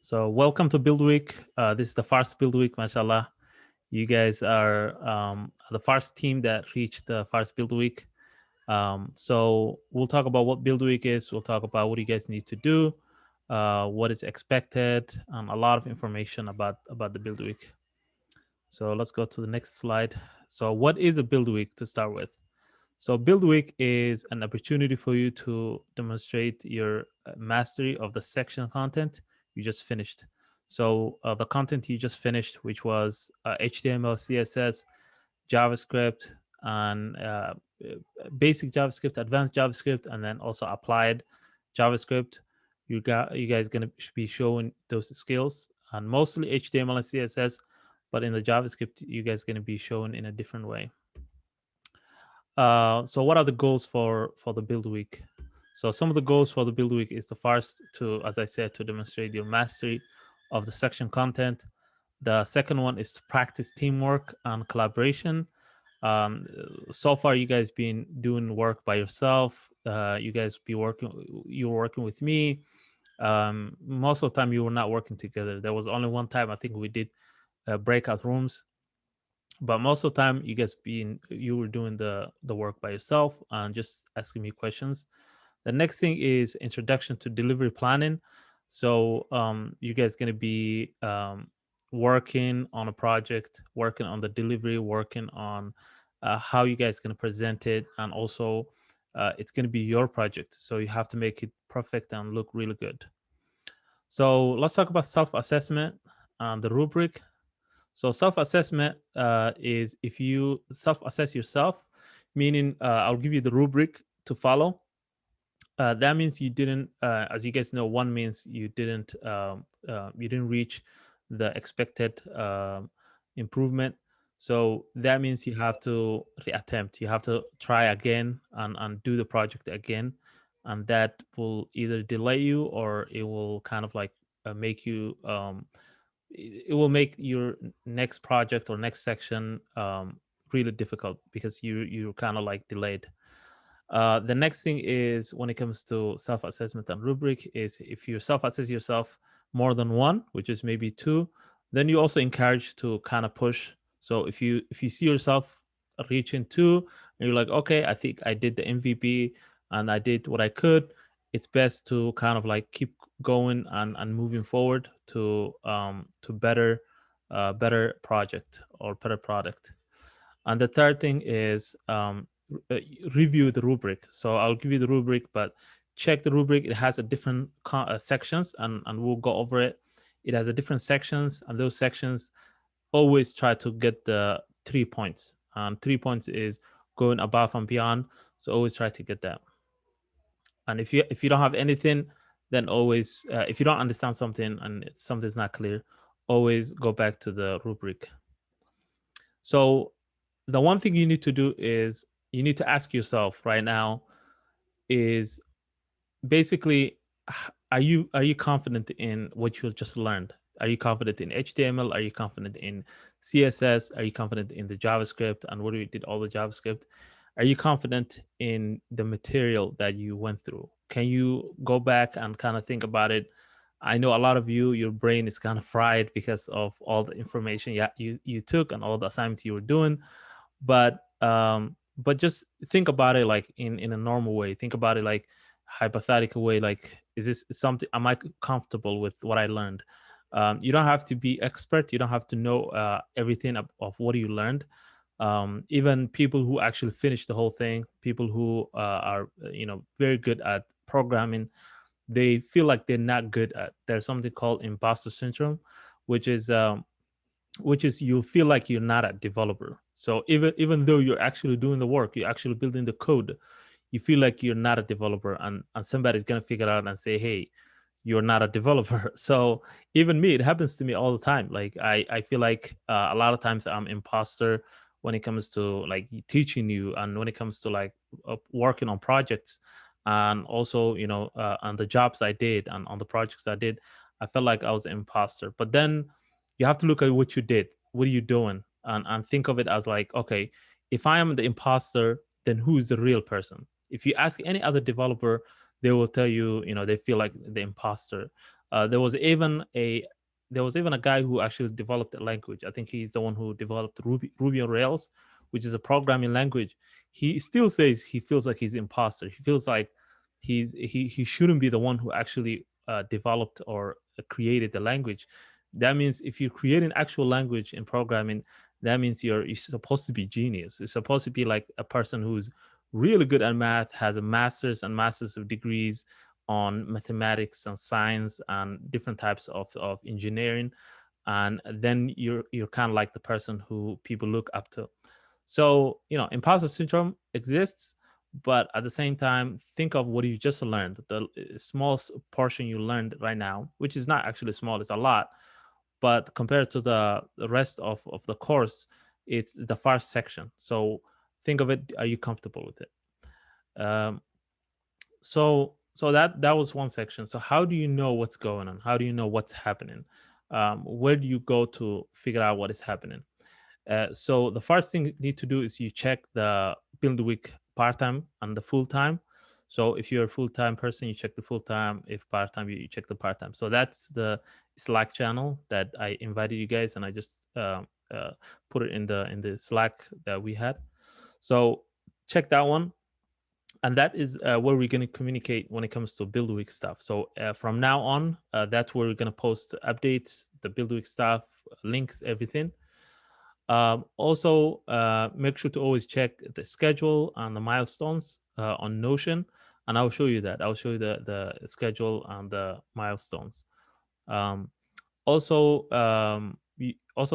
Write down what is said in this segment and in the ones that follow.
So welcome to Build Week. This is the first Build Week, mashallah. You guys are the first team that reached the first Build Week. So we'll talk about what Build Week is. We'll talk about what you guys need to do, what is expected, and a lot of information about the Build Week. So let's go to the next slide. So what is a Build Week to start with? So Build Week is an opportunity for you to demonstrate your mastery of the section content you just finished. So the content you just finished, which was HTML, CSS, JavaScript, and basic JavaScript, advanced JavaScript, and then also applied JavaScript. You guys gonna be showing those skills, and mostly HTML and CSS, but in the JavaScript, you guys gonna be showing in a different way. So what are the goals for the Build Week? So some of the goals for the Build Week is the first to, as I said, to demonstrate your mastery of the section content. The second one is to practice teamwork and collaboration. So far, you guys been doing work by yourself. You're working with me. Most of the time, you were not working together. There was only one time I think we did breakout rooms, but most of the time you were doing the work by yourself and just asking me questions. The next thing is introduction to delivery planning. So you guys going to be working on a project, working on the delivery, working on how you guys going to present it, and also it's going to be your project, so you have to make it perfect and look really good. So let's talk about self-assessment and the rubric. So self-assessment is if you self-assess yourself, meaning I'll give you the rubric to follow. That means you didn't, as you guys know, one means you didn't reach the expected improvement. So that means you have to reattempt. You have to try again and do the project again, and that will either delay you or it will kind of like make you it will make your next project or next section really difficult because you're kind of like delayed. The next thing is when it comes to self-assessment and rubric is if you self-assess yourself more than one, which is maybe two, then you also encourage to kind of push. So if you see yourself reaching two and you're like, okay, I think I did the MVP and I did what I could, it's best to kind of like keep going and moving forward to better project or better product. And the third thing is review the rubric. So I'll give you the rubric, but check the rubric. It has a different sections, and we'll go over it. It has a different sections, and those sections always try to get the 3 points. And 3 points is going above and beyond. So always try to get that. And if you don't have anything, then always if you don't understand something and something's not clear, always go back to the rubric. So the one thing you need to do is you need to ask yourself right now is basically, are you confident in what you just learned? Are you confident in HTML? Are you confident in CSS? Are you confident in the JavaScript and what we did all the JavaScript? Are you confident in the material that you went through? Can you go back and kind of think about it? I know a lot of your brain is kind of fried because of all the information you took and all the assignments you were doing, but just think about it like in a normal way. Think about it like hypothetical way, like, is this something, am I comfortable with what I learned? You don't have to be expert, you don't have to know everything of what you learned. Even people who actually finish the whole thing, people who are very good at programming, they feel like they're not good at, there's something called imposter syndrome, which is you feel like you're not a developer. So even though you're actually doing the work, you're actually building the code, you feel like you're not a developer, and somebody's going to figure it out and say, hey, you're not a developer. So even me, it happens to me all the time. Like I feel like a lot of times I'm imposter when it comes to like teaching you, and when it comes to like working on projects, and also on the jobs I did and on the projects I did, I felt like I was an imposter. But then you have to look at what you did, what are you doing, and think of it as like, okay, if I am the imposter, then who is the real person? If you ask any other developer, they will tell you, they feel like the imposter. There was even a guy who actually developed a language. I think he's the one who developed Ruby on Rails, which is a programming language. He still says he feels like he's imposter. He feels like he shouldn't be the one who actually developed or created the language. That means if you create an actual language in programming, that means you're supposed to be genius. You're supposed to be like a person who's really good at math, has a master's and masters of degrees on mathematics and science and different types of engineering, and then you're kind of like the person who people look up to. So imposter syndrome exists, but at the same time, think of what you just learned, the small portion you learned right now, which is not actually small, it's a lot, but compared to the rest of the course, it's the first section. So think of it, are you comfortable with it? So that was one section. So how do you know what's going on? How do you know what's happening? Where do you go to figure out what is happening? So the first thing you need to do is you check the build week part-time and the full-time. So if you're a full-time person, you check the full-time. If part-time, you check the part-time. So that's the Slack channel that I invited you guys, and I just put it in the Slack that we had. So check that one. And that is where we're going to communicate when it comes to build week stuff. So from now on, that's where we're going to post updates, the build week stuff, links, everything. Also, make sure to always check the schedule and the milestones on Notion, and I'll show you that. I'll show you the schedule and the milestones. Also,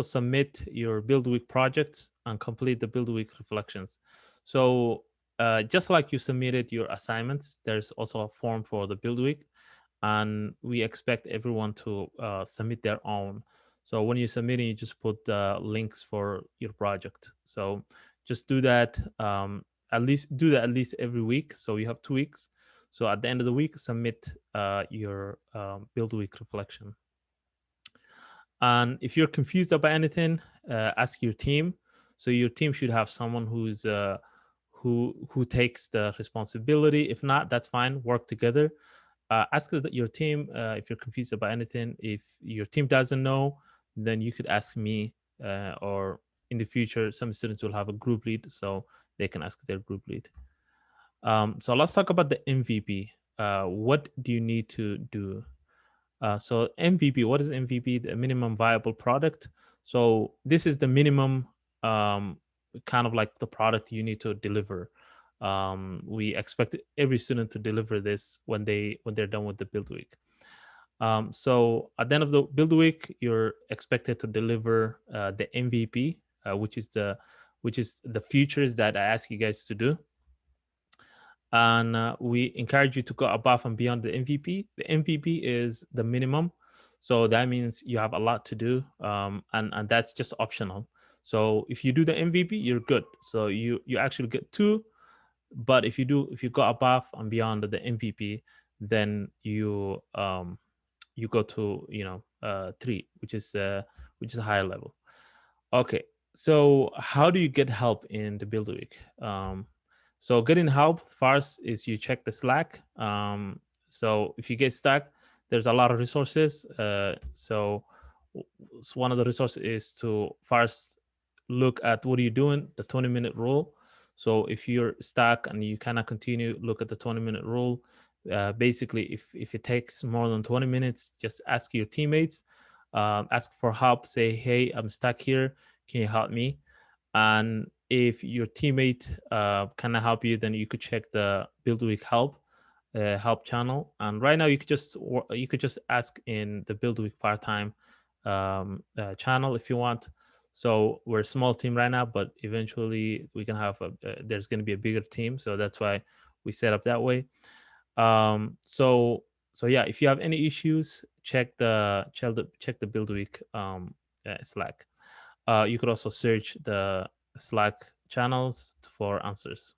submit your build week projects and complete the build week reflections. So just like you submitted your assignments, there's also a form for the build week, and we expect everyone to submit their own. So when you're submitting, you just put the links for your project. So just do that. At least every week. So you have 2 weeks. So at the end of the week, submit your build week reflection. And if you're confused about anything, ask your team. So your team should have someone who's who takes the responsibility. If not, that's fine. Work together. Ask your team if you're confused about anything. If your team doesn't know, then you could ask me, or in the future, some students will have a group lead, so they can ask their group lead. So let's talk about the MVP. What do you need to do? So MVP, what is MVP? The minimum viable product. So this is the minimum, kind of like the product you need to deliver. We expect every student to deliver this when they're done with the build week. So at the end of the build week, you're expected to deliver the MVP, which is the features that I ask you guys to do. And we encourage you to go above and beyond the MVP. The MVP is the minimum, so that means you have a lot to do, and that's just optional. So if you do the MVP, you're good. So you actually get 2, but if you go above and beyond the MVP, then you go to 3, which is a higher level. Okay, so how do you get help in the build week? So getting help first is you check the Slack. So if you get stuck, there's a lot of resources. So one of the resources is to first look at what are you doing, the 20-minute rule. So if you're stuck and you cannot continue, look at the 20-minute rule. Basically, if it takes more than 20 minutes, just ask your teammates, ask for help. Say, hey, I'm stuck here. Can you help me? And if your teammate cannot help you, then you could check the build week help channel. And right now you could just ask in the build week part-time channel if you want. So we're a small team right now, but eventually we can have there's going to be a bigger team, so that's why we set up that way. So yeah, if you have any issues, check the build week Slack. You could also search the Slack channels for answers.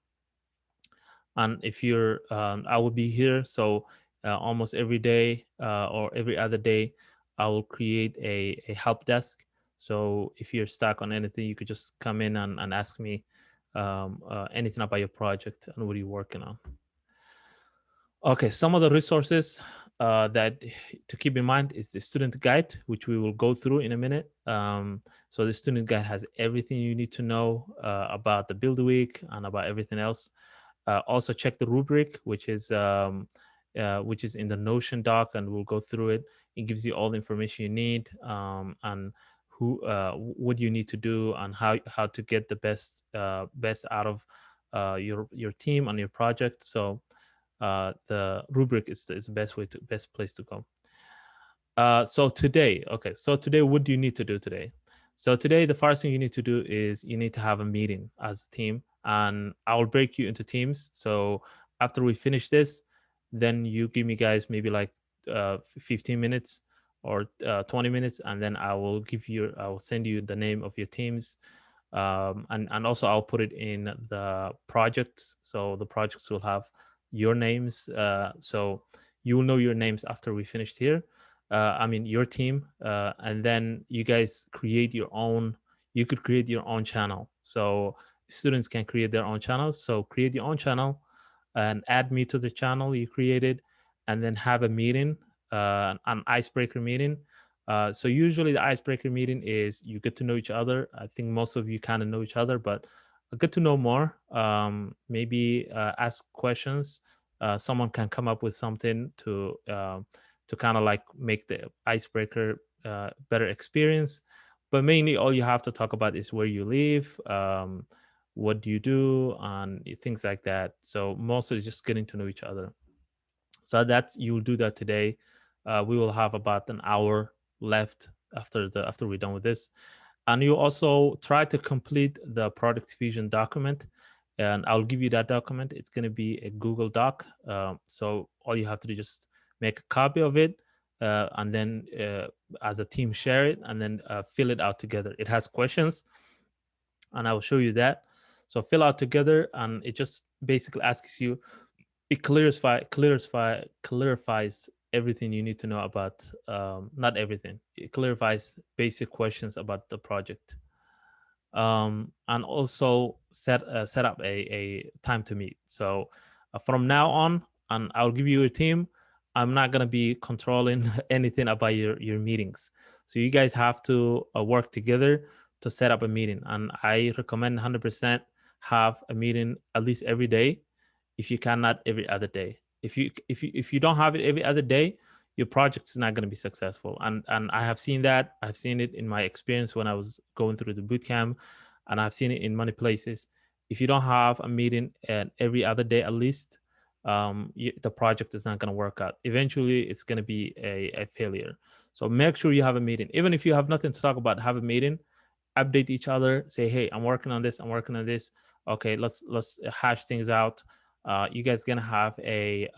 And if you're, I will be here. So almost every day or every other day, I will create a help desk. So if you're stuck on anything, you could just come in and ask me anything about your project and what you're working on. Okay, some of the resources that to keep in mind is the student guide, which we will go through in a minute. So the student guide has everything you need to know about the build week and about everything else. Also check the rubric, which is in the Notion doc, and we'll go through it. It gives you all the information you need, and what you need to do, and how to get the best out of your team and your project. So the rubric is the best place to go. So today, what do you need to do today? So today, the first thing you need to do is you need to have a meeting as a team, and I will break you into teams. So after we finish this, then you give me guys maybe like 15 minutes or 20 minutes, and then I will send you the name of your teams, and also I'll put it in the projects. So the projects will have your names. So you will know your names after we finished here. Your team, and then you guys create your own. You could create your own channel. So students can create their own channels. So create your own channel and add me to the channel you created, and then have a meeting, an icebreaker meeting. So usually the icebreaker meeting is you get to know each other. I think most of you kind of know each other, but get to know more. Maybe ask questions. Someone can come up with something to kind of like make the icebreaker better experience. But mainly, all you have to talk about is where you live, what do you do, and things like that. So mostly just getting to know each other. So you'll do that today. We will have about an hour left after we're done with this, and you also try to complete the product vision document, and I'll give you that document. It's going to be a Google Doc. So all you have to do is just make a copy of it, and then as a team share it, and then fill it out together. It has questions, and I will show you that. So fill out together, and it just basically asks you. It clarifies everything you need to know about. Not everything. It clarifies basic questions about the project, and also set up a time to meet. So from now on, and I'll give you a team. I'm not gonna be controlling anything about your meetings. So you guys have to work together to set up a meeting, and I recommend 100% have a meeting at least every day. If you cannot, every other day. If you don't have it every other day, your project is not going to be successful. And I have seen that. I've seen it in my experience when I was going through the boot camp, and I've seen it in many places. If you don't have a meeting every other day at least, the project is not going to work out. Eventually, it's going to be a failure. So make sure you have a meeting. Even if you have nothing to talk about, have a meeting, update each other, say, hey, I'm working on this, okay, let's hash things out. You guys gonna have a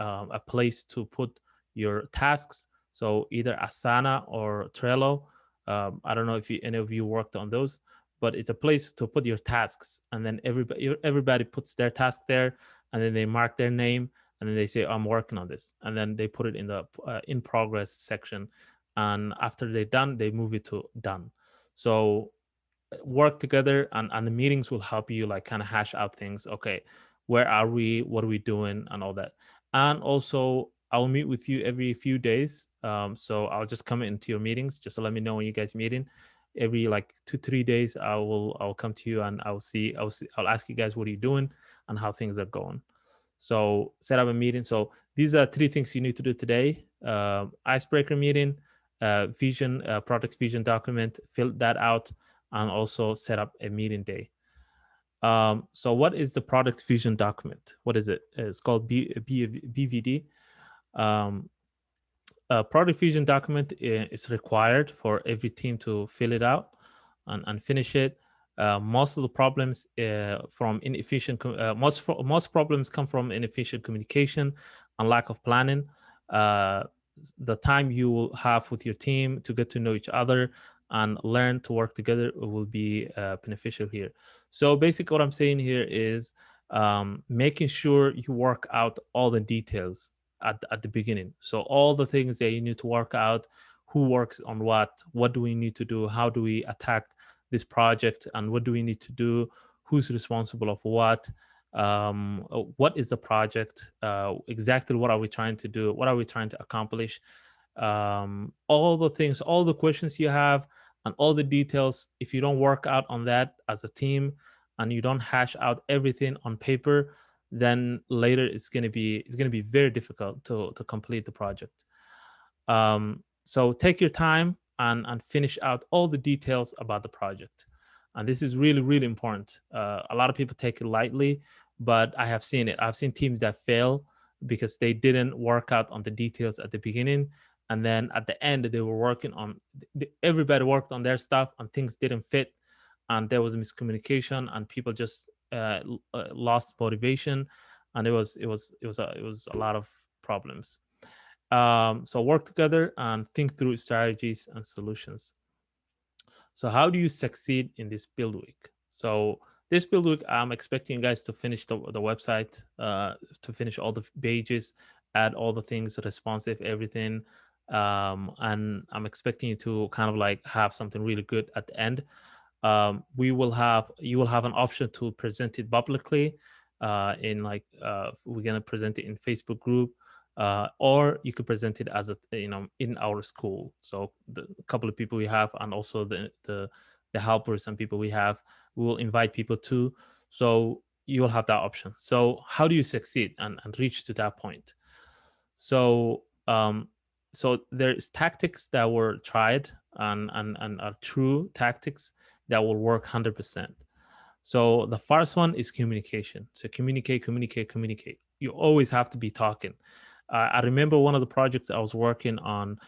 place to put your tasks. So either Asana or Trello. I don't know if any of you worked on those, but it's a place to put your tasks, and then everybody puts their task there, and then they mark their name, and then they say, I'm working on this, and then they put it in the in progress section, and after they're done, they move it to done. So work together, and the meetings will help you like kind of hash out things. Okay, where are we, what are we doing, and all that. And also I'll meet with you every few days. So I'll just come into your meetings just to let me know when you guys meeting. Every like 2-3 days I'll come to you, and I'll ask you guys what are you doing and how things are going. So set up a meeting. So these are 3 things you need to do today. Icebreaker meeting, product vision document, fill that out, and also set up a meeting day. So what is the product vision document? What is it? It's called BVD. Product vision document is required for every team to fill it out and finish it. Most of the problems from inefficient, most problems come from inefficient communication and lack of planning. The time you will have with your team to get to know each other and learn to work together will be beneficial here. So basically what I'm saying here is making sure you work out all the details at the beginning. So all the things that you need to work out, who works on what do we need to do, how do we attack this project, and what do we need to do, who's responsible of what, What is the project, exactly what are we trying to do, what are we trying to accomplish, all the things, all the questions you have, and all the details. If you don't work out on that as a team and you don't hash out everything on paper, then later it's gonna be very difficult to complete the project. So take your time and finish out all the details about the project. And this is really, really important. A lot of people take it lightly, but I have seen it. I've seen teams that fail because they didn't work out on the details at the beginning. And then at the end, they were working on, everybody worked on their stuff and things didn't fit. And there was miscommunication and people just lost motivation. And it was a lot of problems. So work together and think through strategies and solutions. So how do you succeed in this build week? So this build week, I'm expecting you guys to finish the website, to finish all the pages, add all the things, responsive, everything. And I'm expecting you to kind of like have something really good at the end. You will have an option to present it publicly, in like, we're gonna present it in Facebook group, or you could present it as in our school. So the couple of people we have, and also the helpers and people we have, we will invite people too. So you will have that option. So how do you succeed and reach to that point? So there's tactics that were tried and are true tactics that will work 100%. So the first one is communication. So communicate. You always have to be talking. I remember one of the projects I was working on.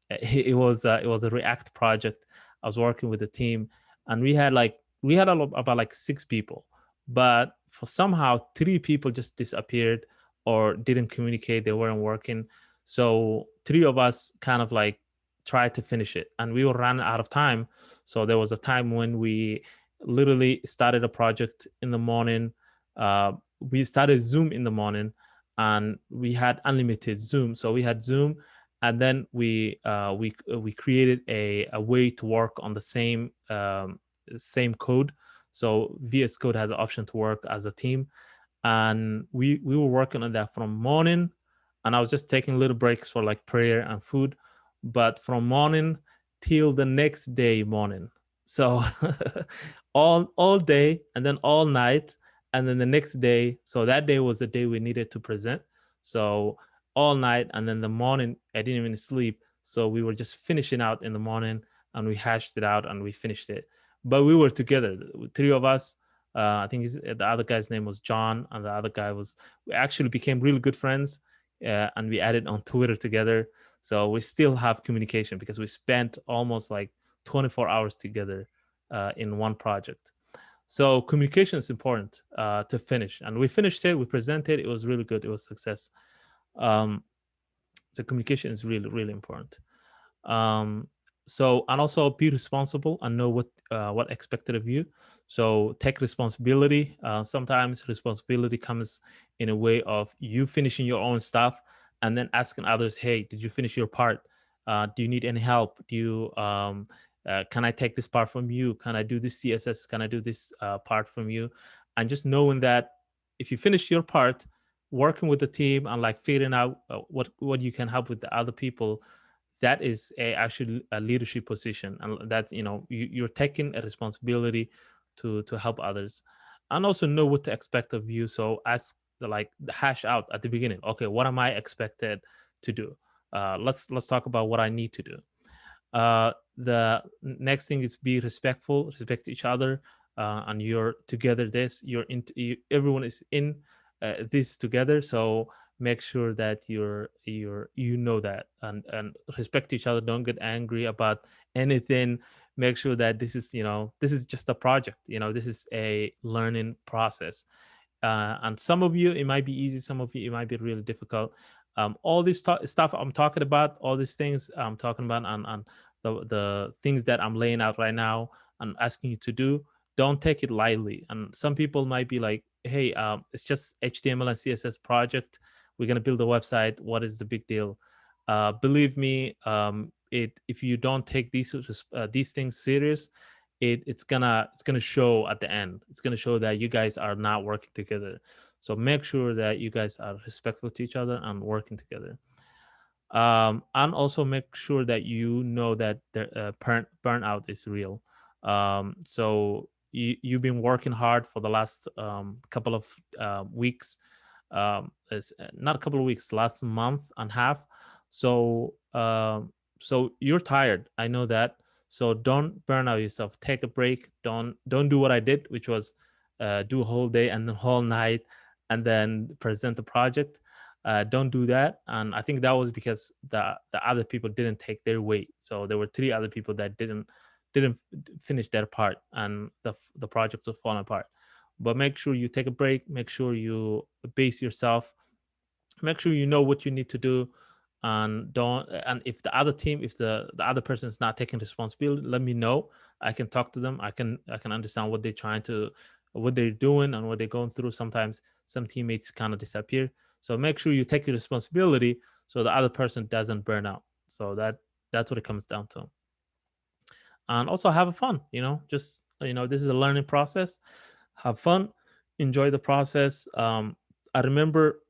It was a React project. I was working with a team, and we had about like 6 people, but for somehow 3 people just disappeared or didn't communicate. They weren't working. So 3 of us kind of like tried to finish it, and we were running out of time. So there was a time when we literally started a project in the morning. We started Zoom in the morning, and we had unlimited Zoom. So we had Zoom, and then we created a way to work on the same code. So VS Code has an option to work as a team, and we were working on that from morning. And I was just taking little breaks for like prayer and food, but from morning till the next day morning. So all day, and then all night, and then the next day. So that day was the day we needed to present. So all night, and then the morning I didn't even sleep. So we were just finishing out in the morning, and we hashed it out and we finished it. But we were together, 3 of us. I think the other guy's name was John, and the other guy was. We actually became really good friends, and we added on Twitter together. So we still have communication because we spent almost like 24 hours together in one project. So communication is important to finish, and we finished it. We presented. It was really good. It was a success. So communication is really, really important. So, and also be responsible and know what expected of you. So take responsibility. Sometimes responsibility comes in a way of you finishing your own stuff and then asking others, hey, did you finish your part? Do you need any help? Do you can I take this part from you? Can I do this CSS? Can I do this part from you? And just knowing that if you finish your part, working with the team and like figuring out what you can help with the other people, that is actually a leadership position, and that's you're taking a responsibility to help others, and also know what to expect of you. So ask the hash out at the beginning. Okay, what am I expected to do? Let's talk about what I need to do. The next thing is be respectful, respect each other, and you're together. Everyone is in this together. So make sure that you know that, and respect each other. Don't get angry about anything. Make sure that this is just a project. This is a learning process. And some of you it might be easy, some of you it might be really difficult. All this stuff I'm talking about, all these things I'm talking about, and the things that I'm laying out right now and asking you to do, don't take it lightly. And some people might be like, hey, it's just HTML and CSS project, we're going to build a website, what is the big deal? Believe me, if you don't take these things serious, it's gonna show at the end. It's gonna show that you guys are not working together. So make sure that you guys are respectful to each other and working together. And also make sure that you know that the burnout is real. So you've been working hard for the last couple of weeks. It's not a couple of weeks, last month and a half. So so you're tired. I know that. So don't burn out yourself. Take a break. Don't do what I did, which was do a whole day and then whole night and then present the project. Don't do that. And I think that was because the other people didn't take their weight. So there were three other people that didn't finish their part, and the project was falling apart. But make sure you take a break. Make sure you base yourself. Make sure you know what you need to do, and don't. And if the other team, if the other person is not taking responsibility, let me know. I can talk to them. I can understand what they're trying to, what they're doing, and what they're going through. Sometimes some teammates kind of disappear. So make sure you take your responsibility so the other person doesn't burn out. So that's what it comes down to. And also have fun. Just this is a learning process. Have fun, enjoy the process. I remember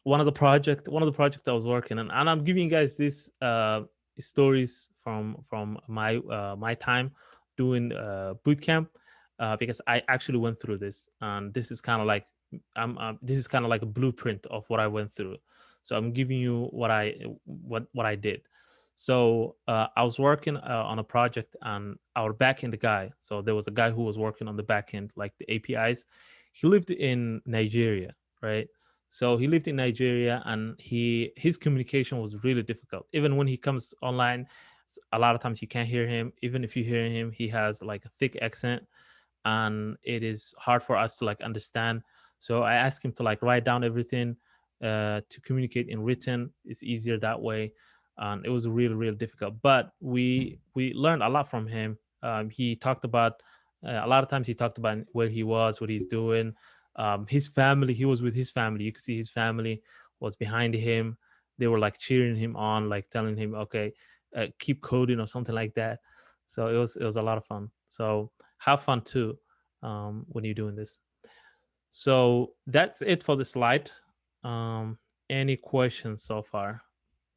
one of the project I was working on, and I'm giving you guys these stories from my time doing boot camp, because I actually went through this, and this is kind of like this is kind of like a blueprint of what I went through. So I'm giving you what I did. So I was working on a project, and our backend guy. So there was a guy who was working on the backend, like the APIs. He lived in Nigeria, right? So he lived in Nigeria, and his communication was really difficult. Even when he comes online, a lot of times you can't hear him. Even if you hear him, he has like a thick accent, and it is hard for us to like understand. So I asked him to like write down everything, to communicate in written. It's easier that way, and it was really really difficult. But we learned a lot from him. He talked about a lot of times he talked about where he was, what he's doing, his family. He was with his family. You could see his family was behind him. They were like cheering him on, like telling him, "Okay, keep coding" or something like that. So it was a lot of fun. So have fun too when you're doing this. So that's it for the slide. Um, any questions so far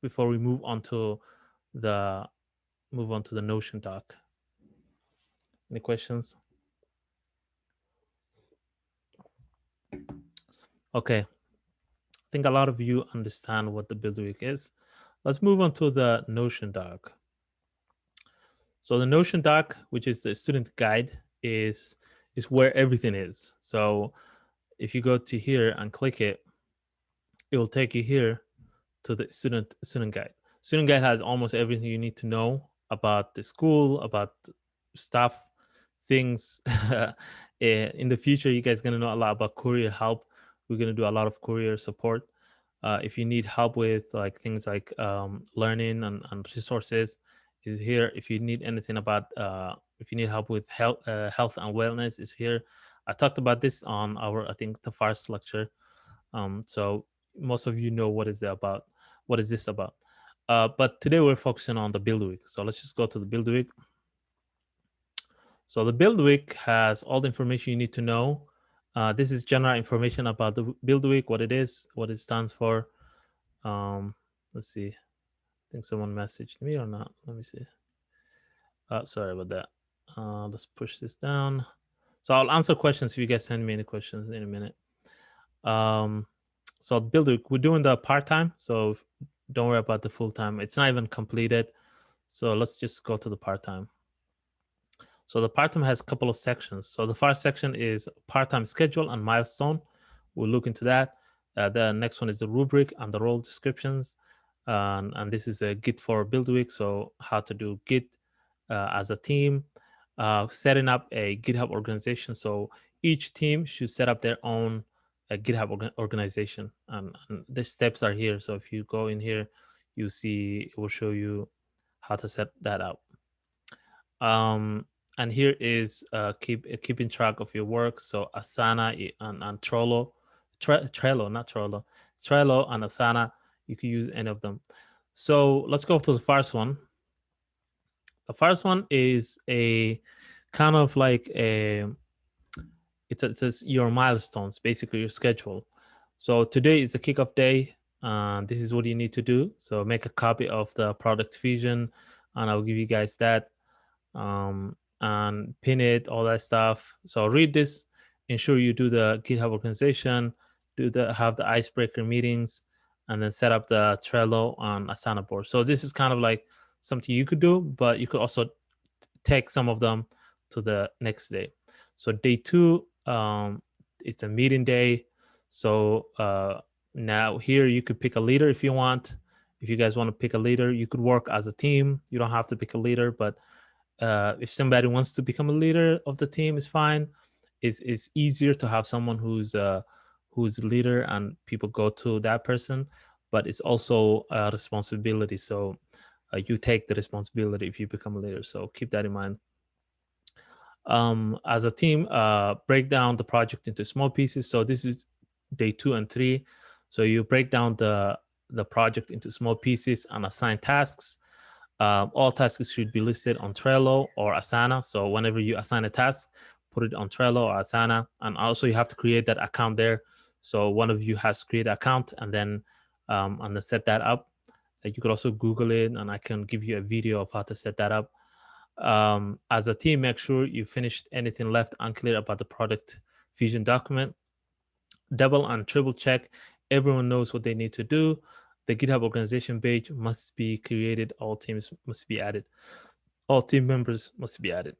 before we the move on to the Notion doc? Any questions? Okay. I think a lot of you understand what the build week is. Let's move on to the Notion doc. So the Notion doc, which is the student guide, is where everything is. So if you go to here and click it, it will take you here to the student guide. Student guide has almost everything you need to know about the school, about stuff, things. In the future, you guys gonna know a lot about courier help. We're gonna do a lot of courier support. If you need help with like things like learning and resources, is here. If you need anything about if you need help with health and wellness, is here. I talked about this on our, I think, the first lecture. So most of you know what is it about. What is this about? But today we're focusing on the build week. So let's just go to the build week. So the build week has all the information you need to know. This is general information about the build week, what it is, what it stands for. Let's see. I think someone messaged me or not. Let me see. Sorry about that. Let's push this down. So I'll answer questions if you guys send me any questions in a minute. So build week, we're doing the part-time, so don't worry about the full-time. It's not even completed. So let's just go to the part-time. So the part-time has a couple of sections. So the first section is part-time schedule and milestone. We'll look into that. The next one is the rubric and the role descriptions. And this is a Git for build week. So how to do Git as a team, setting up a GitHub organization. So each team should set up their own GitHub organization. And the steps are here. So if you go in here, you see, it will show you how to set that up. And here is keeping track of your work. So Asana and Trello, Trello, not Trello, Trello and Asana, you can use any of them. So let's go to the first one. The first one is a kind of like it's your milestones, basically your schedule. So today is the kickoff day. This is what you need to do. So make a copy of the product vision, and I'll give you guys that, and pin it, all that stuff. So read this. Ensure you do the GitHub organization, have the icebreaker meetings, and then set up the Trello on Asana board. So this is kind of like something you could do, but you could also take some of them to the next day. So day 2, it's a meeting day. So now here you could pick a leader if you want. If you guys want to pick a leader, you could work as a team. You don't have to pick a leader, but if somebody wants to become a leader of the team, is fine. It's easier to have someone who's leader and people go to that person, but it's also a responsibility. So you take the responsibility if you become a leader. So keep that in mind. As a team, break down the project into small pieces. So this is day 2 and 3. So you break down the project into small pieces and assign tasks. All tasks should be listed on Trello or Asana. So whenever you assign a task, put it on Trello or Asana. And also you have to create that account there. So one of you has to create an account and then set that up. You could also Google it, and I can give you a video of how to set that up. As a team, make sure you finished anything left unclear about the product vision document. Double and triple check. Everyone knows what they need to do. The GitHub organization page must be created. All teams must be added. All team members must be added.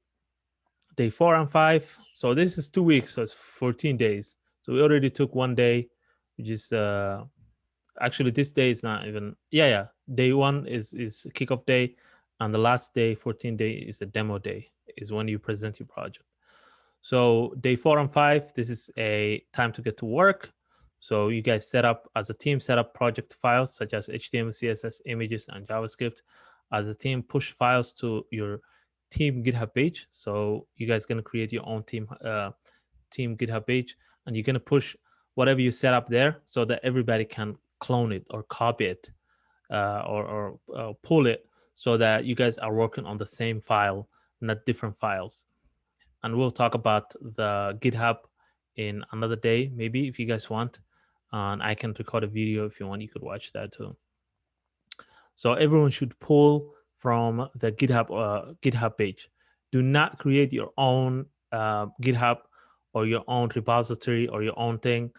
Day 4 and 5. So this is 2 weeks, so it's 14 days. So we already took 1 day, which is actually this day is not even, yeah. Day 1 is kickoff day, and the last day, 14 day, is the demo day, is when you present your project. So day 4 and 5, this is a time to get to work. So you guys set up as a team, set up project files such as HTML, CSS, images, and JavaScript. As a team, push files to your team GitHub page. So you guys gonna create your own team GitHub page, and you're gonna push whatever you set up there so that everybody can clone it or copy it or pull it, so that you guys are working on the same file, not different files. And we'll talk about the GitHub in another day, maybe, if you guys want. And I can record a video if you want. You could watch that too. So everyone should pull from the GitHub page. Do not create your own GitHub or your own repository or your own thing.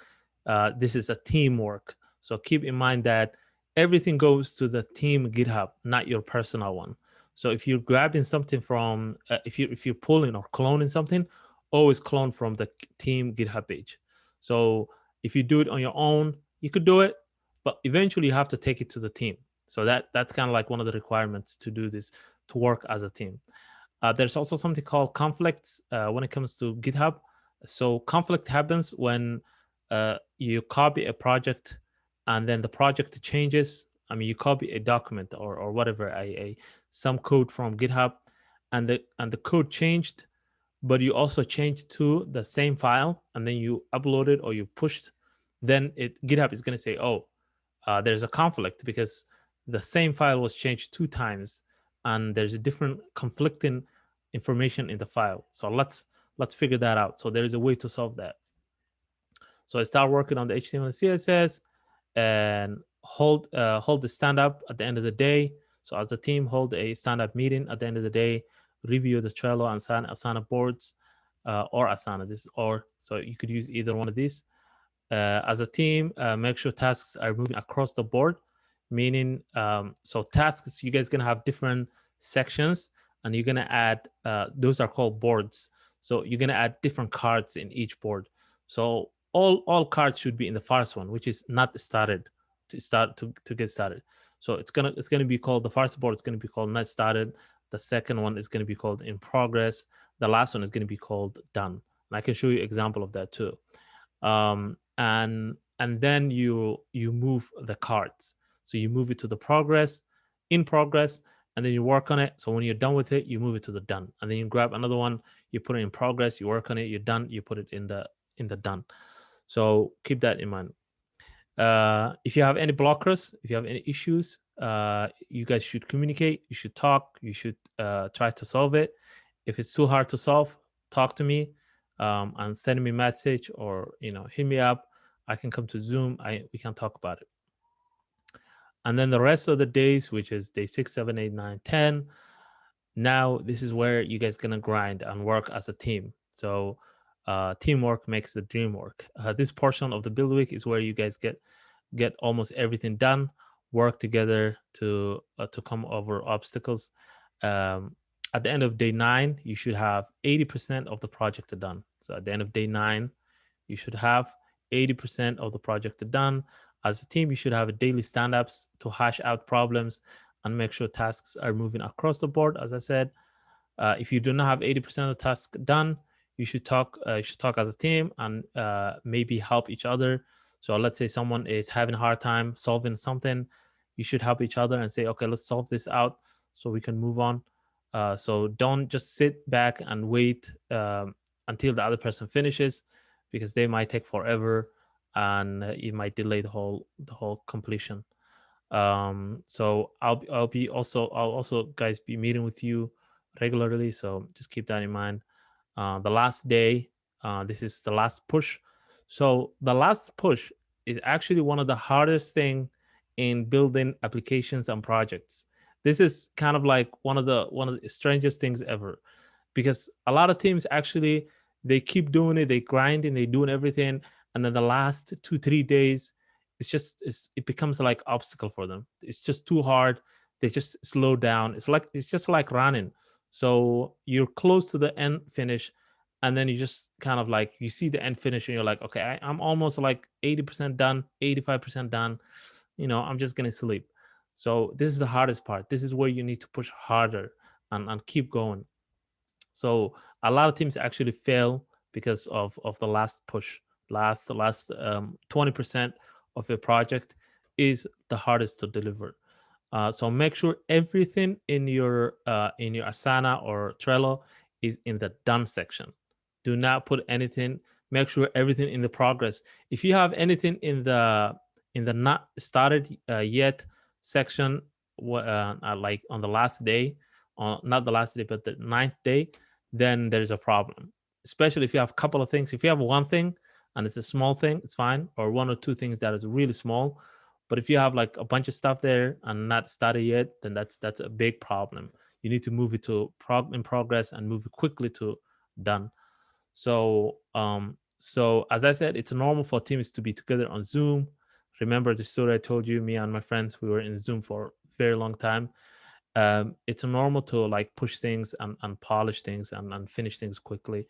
This is a teamwork. So keep in mind that everything goes to the team GitHub, not your personal one. So if you're grabbing something from, if you're pulling or cloning something, always clone from the team GitHub page. So if you do it on your own, you could do it, but eventually you have to take it to the team. So that's kind of like one of the requirements to do this, to work as a team. There's also something called conflicts when it comes to GitHub. So conflict happens when you copy a project and then the project changes. I mean, you copy a document or whatever, some code from GitHub, and the code changed, but you also changed to the same file, and then you upload it or you pushed. Then GitHub is going to say, oh, there's a conflict because the same file was changed 2 times, and there's a different conflicting information in the file. So let's figure that out. So there's a way to solve that. So I start working on the HTML and CSS, and hold the stand up at the end of the day. So as a team, hold a stand up meeting at the end of the day, review the Trello and Asana boards, or Asana. So you could use either one of these. As a team, make sure tasks are moving across the board, meaning so tasks, you guys gonna have different sections, and you're gonna add those are called boards. So you're gonna add different cards in each board. So all cards should be in the first one, which is not started, to get started. So it's gonna be called, the first board is gonna be called not started. The second one is gonna be called in progress. The last one is gonna be called done. And I can show you an example of that too. And then you move the cards. So you move it to the progress, in progress, and then you work on it. So when you're done with it, you move it to the done, and then you grab another one, you put it in progress, you work on it, you're done, you put it in the done. So keep that in mind. If you have any blockers, if you have any issues, you guys should communicate, you should talk, you should try to solve it. If it's too hard to solve, talk to me, and send me a message, or hit me up. I can come to Zoom. We can talk about it. And then the rest of the days, which is day 6, 7, 8, 9, 10. Now this is where you guys gonna grind and work as a team. So teamwork makes the dream work. This portion of the build week is where you guys get almost everything done, work together to come over obstacles. um, at the end of day 9, you should have 80% of the project done. So at the end of day 9, you should have 80% of the project done. As a team, you should have daily stand-ups to hash out problems and make sure tasks are moving across the board. As I said, if you do not have 80% of the task done, you should talk. You should talk as a team and maybe help each other. So let's say someone is having a hard time solving something, you should help each other and say, okay, let's solve this out so we can move on. So don't just sit back and wait until the other person finishes, because they might take forever and it might delay the whole completion. So I'll also guys be meeting with you regularly, so just keep that in mind. The last day, this is the last push. So the last push is actually one of the hardest thing in building applications and projects. This is kind of like one of the strangest things ever, because a lot of teams actually, they keep doing it, they grinding, they doing everything, and then the last 2 3 days, it becomes like obstacle for them. It's just too hard. They just slow down. It's just like running. So you're close to the end finish, and then you just kind of like, you see the end finish and you're like, okay, I'm almost like 80% done, 85% done. I'm just gonna sleep. So this is the hardest part. This is where you need to push harder and keep going. So a lot of teams actually fail because of the last push. The last 20% of your project is the hardest to deliver. So make sure everything in your Asana or Trello is in the done section. Do not put anything. Make sure everything in the progress. If you have anything in the not started yet section, like on the last day, not the last day, but the ninth day, then there's a problem. Especially if you have a couple of things. If you have one thing and it's a small thing, it's fine, or one or two things that is really small. But if you have like a bunch of stuff there and not started yet, then that's a big problem. You need to move it to in progress and move it quickly to done. So as I said, it's normal for teams to be together on Zoom. Remember the story I told you, me and my friends, we were in Zoom for a very long time. It's normal to like push things and polish things and finish things quickly.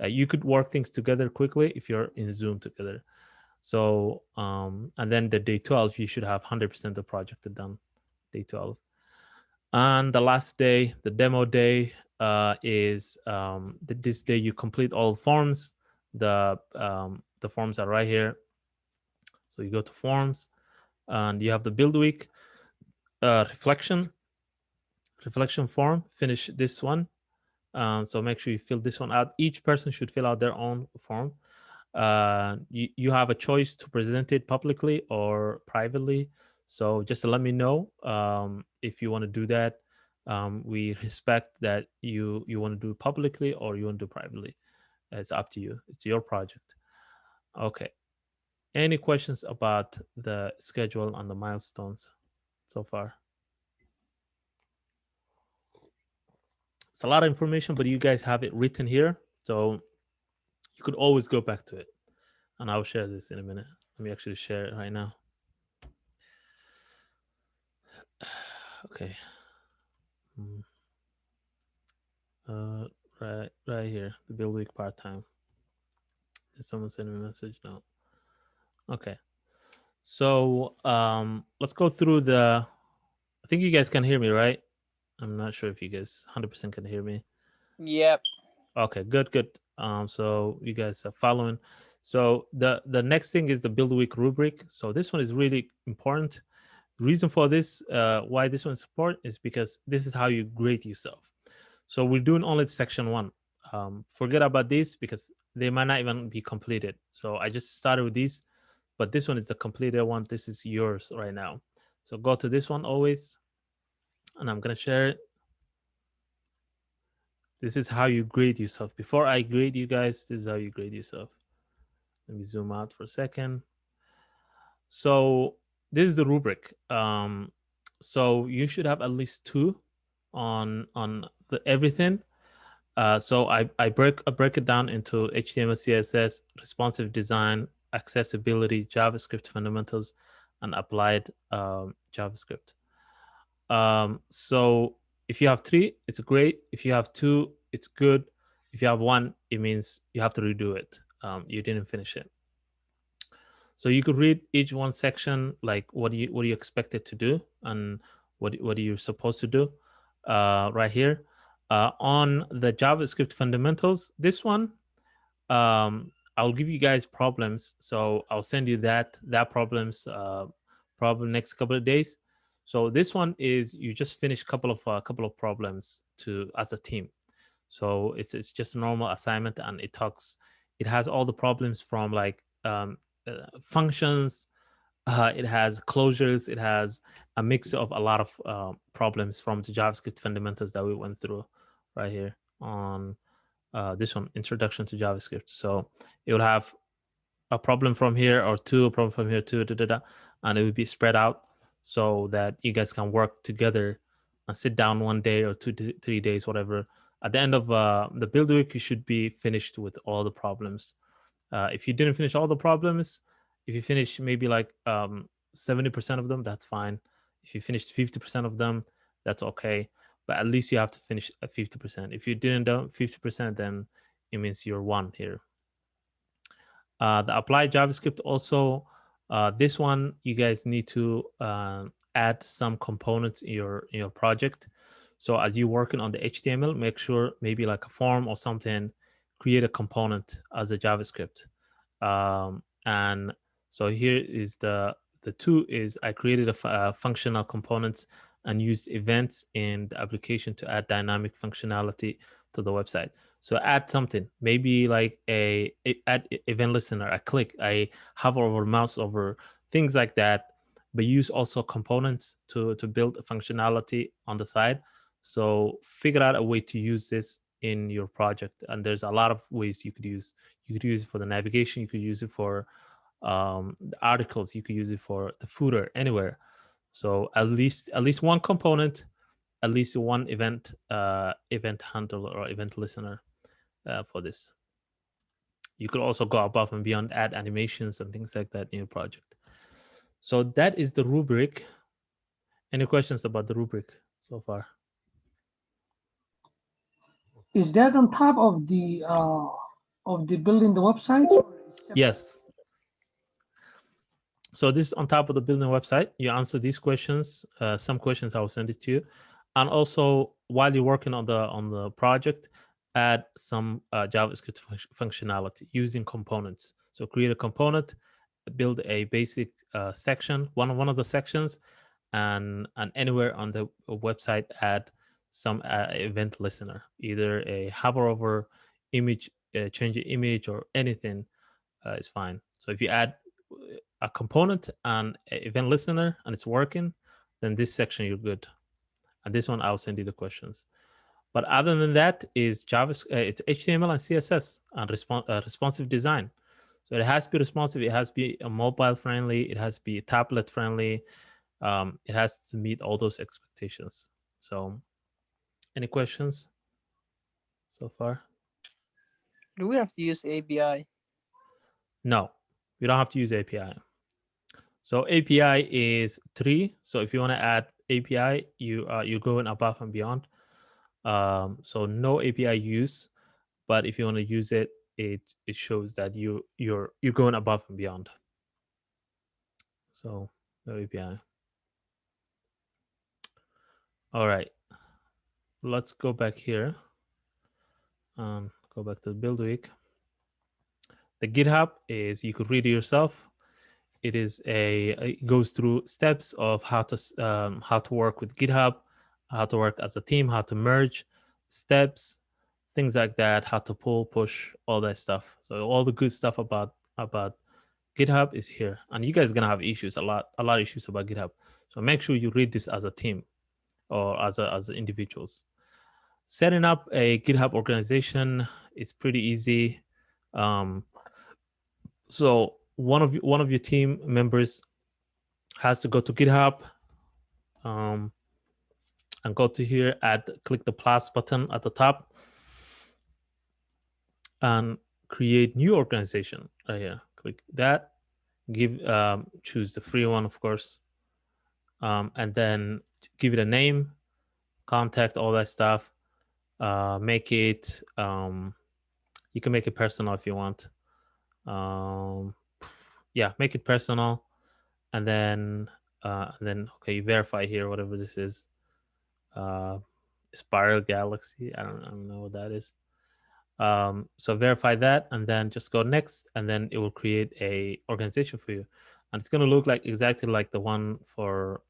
You could work things together quickly if you're in Zoom together. So and then the day 12, you should have 100% of the project done. Day 12. And the last day, the demo day, is this day you complete all forms. The forms are right here. So you go to forms and you have the build week, reflection form. Finish this one. So make sure you fill this one out. Each person should fill out their own form. You have a choice to present it publicly or privately. So just let me know if you want to do that. We respect that you want to do it publicly or you want to do it privately. It's up to you. It's your project. Okay. Any questions about the schedule and the milestones so far? It's a lot of information, but you guys have it written here, so you could always go back to it. And I'll share this in a minute. Let me actually share it right now. Okay. Right here, the build week part time. Did someone send me a message? No. Okay. So let's go through the. I think you guys can hear me, right? I'm not sure if you guys 100% can hear me. Yep. Okay, good. So you guys are following. So the next thing is the build week rubric. So this one is really important. Reason for this, why this one's important, is because this is how you grade yourself. So we're doing only section 1. Forget about this because they might not even be completed. So I just started with these, but this one is the completed one. This is yours right now. So go to this one always, and I'm gonna share it. This is how you grade yourself. Before I grade you guys, this is how you grade yourself. Let me zoom out for a second. So this is the rubric. So you should have at least 2 on everything. So I break it down into HTML, CSS, responsive design, accessibility, JavaScript fundamentals, and applied JavaScript. So if you have 3, it's great. If you have 2, it's good. If you have 1, it means you have to redo it. You didn't finish it. So you could read each one section, like what do you expect it to do, and what are you supposed to do, right here. On the JavaScript fundamentals, this one, I'll give you guys problems. So I'll send you that problems probably next couple of days. So this one is you just finish couple of problems as a team. So it's just a normal assignment, and it has all the problems from like functions. It has closures. It has a mix of a lot of problems from the JavaScript fundamentals that we went through right here on this one, Introduction to JavaScript. So it would have a problem from here, or 2, a problem from here, 2, and it would be spread out so that you guys can work together and sit down one day or 2 to 3 days, whatever. At the end of the build week, you should be finished with all the problems. If you didn't finish all the problems, if you finish maybe like 70% of them, that's fine. If you finished 50% of them, that's okay. But at least you have to finish 50%. If you didn't do 50%, then it means you're 1 here. The applied JavaScript also, this one you guys need to add some components in your project. So as you're working on the HTML, make sure maybe like a form or something, create a component as a JavaScript. And so here is the 2 is I created a functional components and used events in the application to add dynamic functionality to the website. So add something, maybe like add event listener, I click, I hover over mouse over, things like that, but use also components to build a functionality on the side. So figure out a way to use this in your project. And there's a lot of ways you could use. You could use it for the navigation. You could use it for the articles. You could use it for the footer, anywhere. So at least one component, at least one event handler or event listener for this. You could also go above and beyond, add animations and things like that in your project. So that is the rubric. Any questions about the rubric so far? Is that on top of the building the website? Yes. So this is on top of the building website. You answer these questions. Some questions I will send it to you, and also while you're working on the project, add some JavaScript functionality using components. So create a component, build a basic section, one of the sections, and anywhere on the website add some event listener, either a hover over image, change the image, or anything is fine. So if you add a component and an event listener and it's working, then this section you're good. And this one I'll send you the questions. But other than that is JavaScript, it's HTML and CSS and responsive design. So it has to be responsive. It has to be mobile friendly. It has to be tablet friendly. It has to meet all those expectations. So, any questions so far? Do we have to use API? No, you don't have to use API. So API is 3. So if you want to add API, you're going above and beyond. So no API use, but if you want to use it, it shows that you're going above and beyond. So no API. All right, let's go back here. Go back to the build week. The GitHub is, you could read it yourself. It goes through steps of how to work with GitHub, how to work as a team, how to merge, steps, things like that, how to pull, push, all that stuff. So all the good stuff about GitHub is here, and you guys are gonna have issues, a lot of issues about GitHub. So make sure you read this as a team or as individuals. Setting up a GitHub organization is pretty easy. So one of your team members has to go to GitHub, and go to here, click the plus button at the top, and create new organization right here. Click that. Choose the free one, of course, and then give it a name, contact, all that stuff. Make it. You can make it personal if you want. Yeah, make it personal, and then okay, you verify here whatever this is. Spiral Galaxy. I don't know what that is. So verify that, and then just go next, and then it will create a organization for you, and it's going to look like exactly like the one for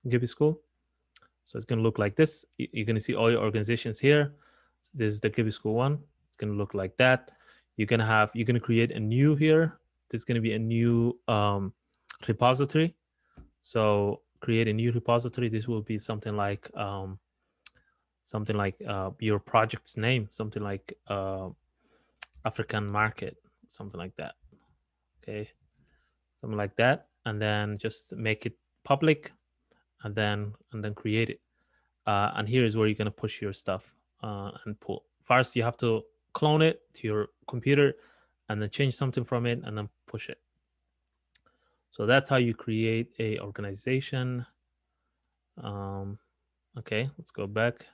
Gibby School. So it's going to look like this. You're going to see all your organizations here. So this is the Gibby School one. It's going to look like that. You're going to create a new here. There's going to be a new repository. So create a new repository. This will be something like your project's name, something like African market, something like that. Okay, something like that, and then just make it public, and then create it. And here is where you're gonna push your stuff and pull. First, you have to clone it to your computer, and then change something from it, and then push it. So that's how you create a organization. Okay, let's go back.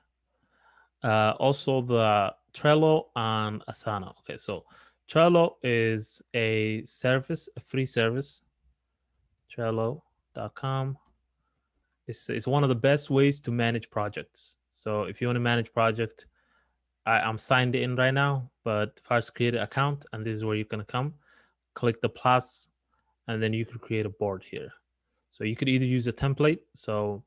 Also, the Trello and Asana. Okay, so Trello is a service, a free service. Trello.com. It's one of the best ways to manage projects. So if you want to manage project, I'm signed in right now, but first create an account, and this is where you're gonna come. Click the plus, and then you could create a board here. So you could either use a template. So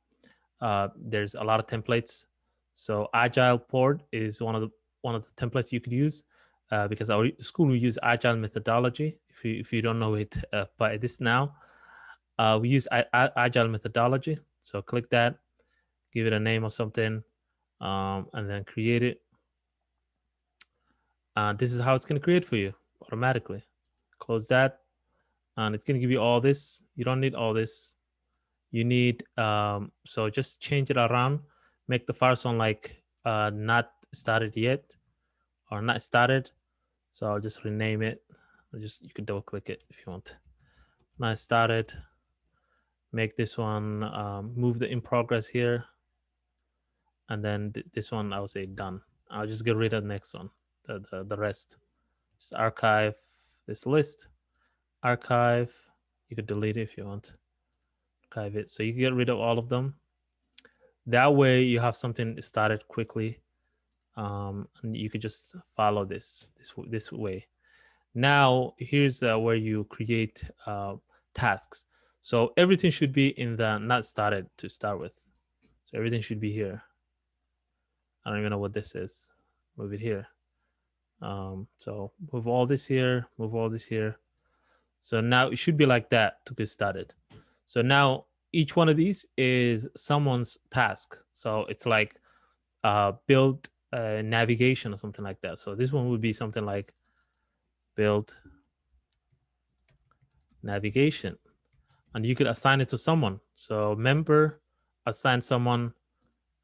there's a lot of templates. So Agile board is one of the templates you could use, because our school we use Agile methodology. If you don't know it by this now, we use Agile methodology. So click that, give it a name or something, and then create it. This is how it's going to create for you automatically. Close that, and it's going to give you all this. You don't need all this. You need so just change it around. Make the first one like not started yet, or not started. So I'll just rename it. You could double click it if you want. Not started. Make this one, move the in progress here, and then this one I'll say done. I'll just get rid of the next one, the rest. Just archive this list. Archive. You could delete it if you want. Archive it. So you can get rid of all of them. That way you have something started quickly, and you could just follow this way. Now here's where you create tasks. So everything should be in the not started to start with. So everything should be here. I don't even know what this is. Move it here. So move all this here, move all this here. So now it should be like that to get started. So now each one of these is someone's task. So it's like build navigation or something like that. So this one would be something like build navigation, and you could assign it to someone. So member, assign someone,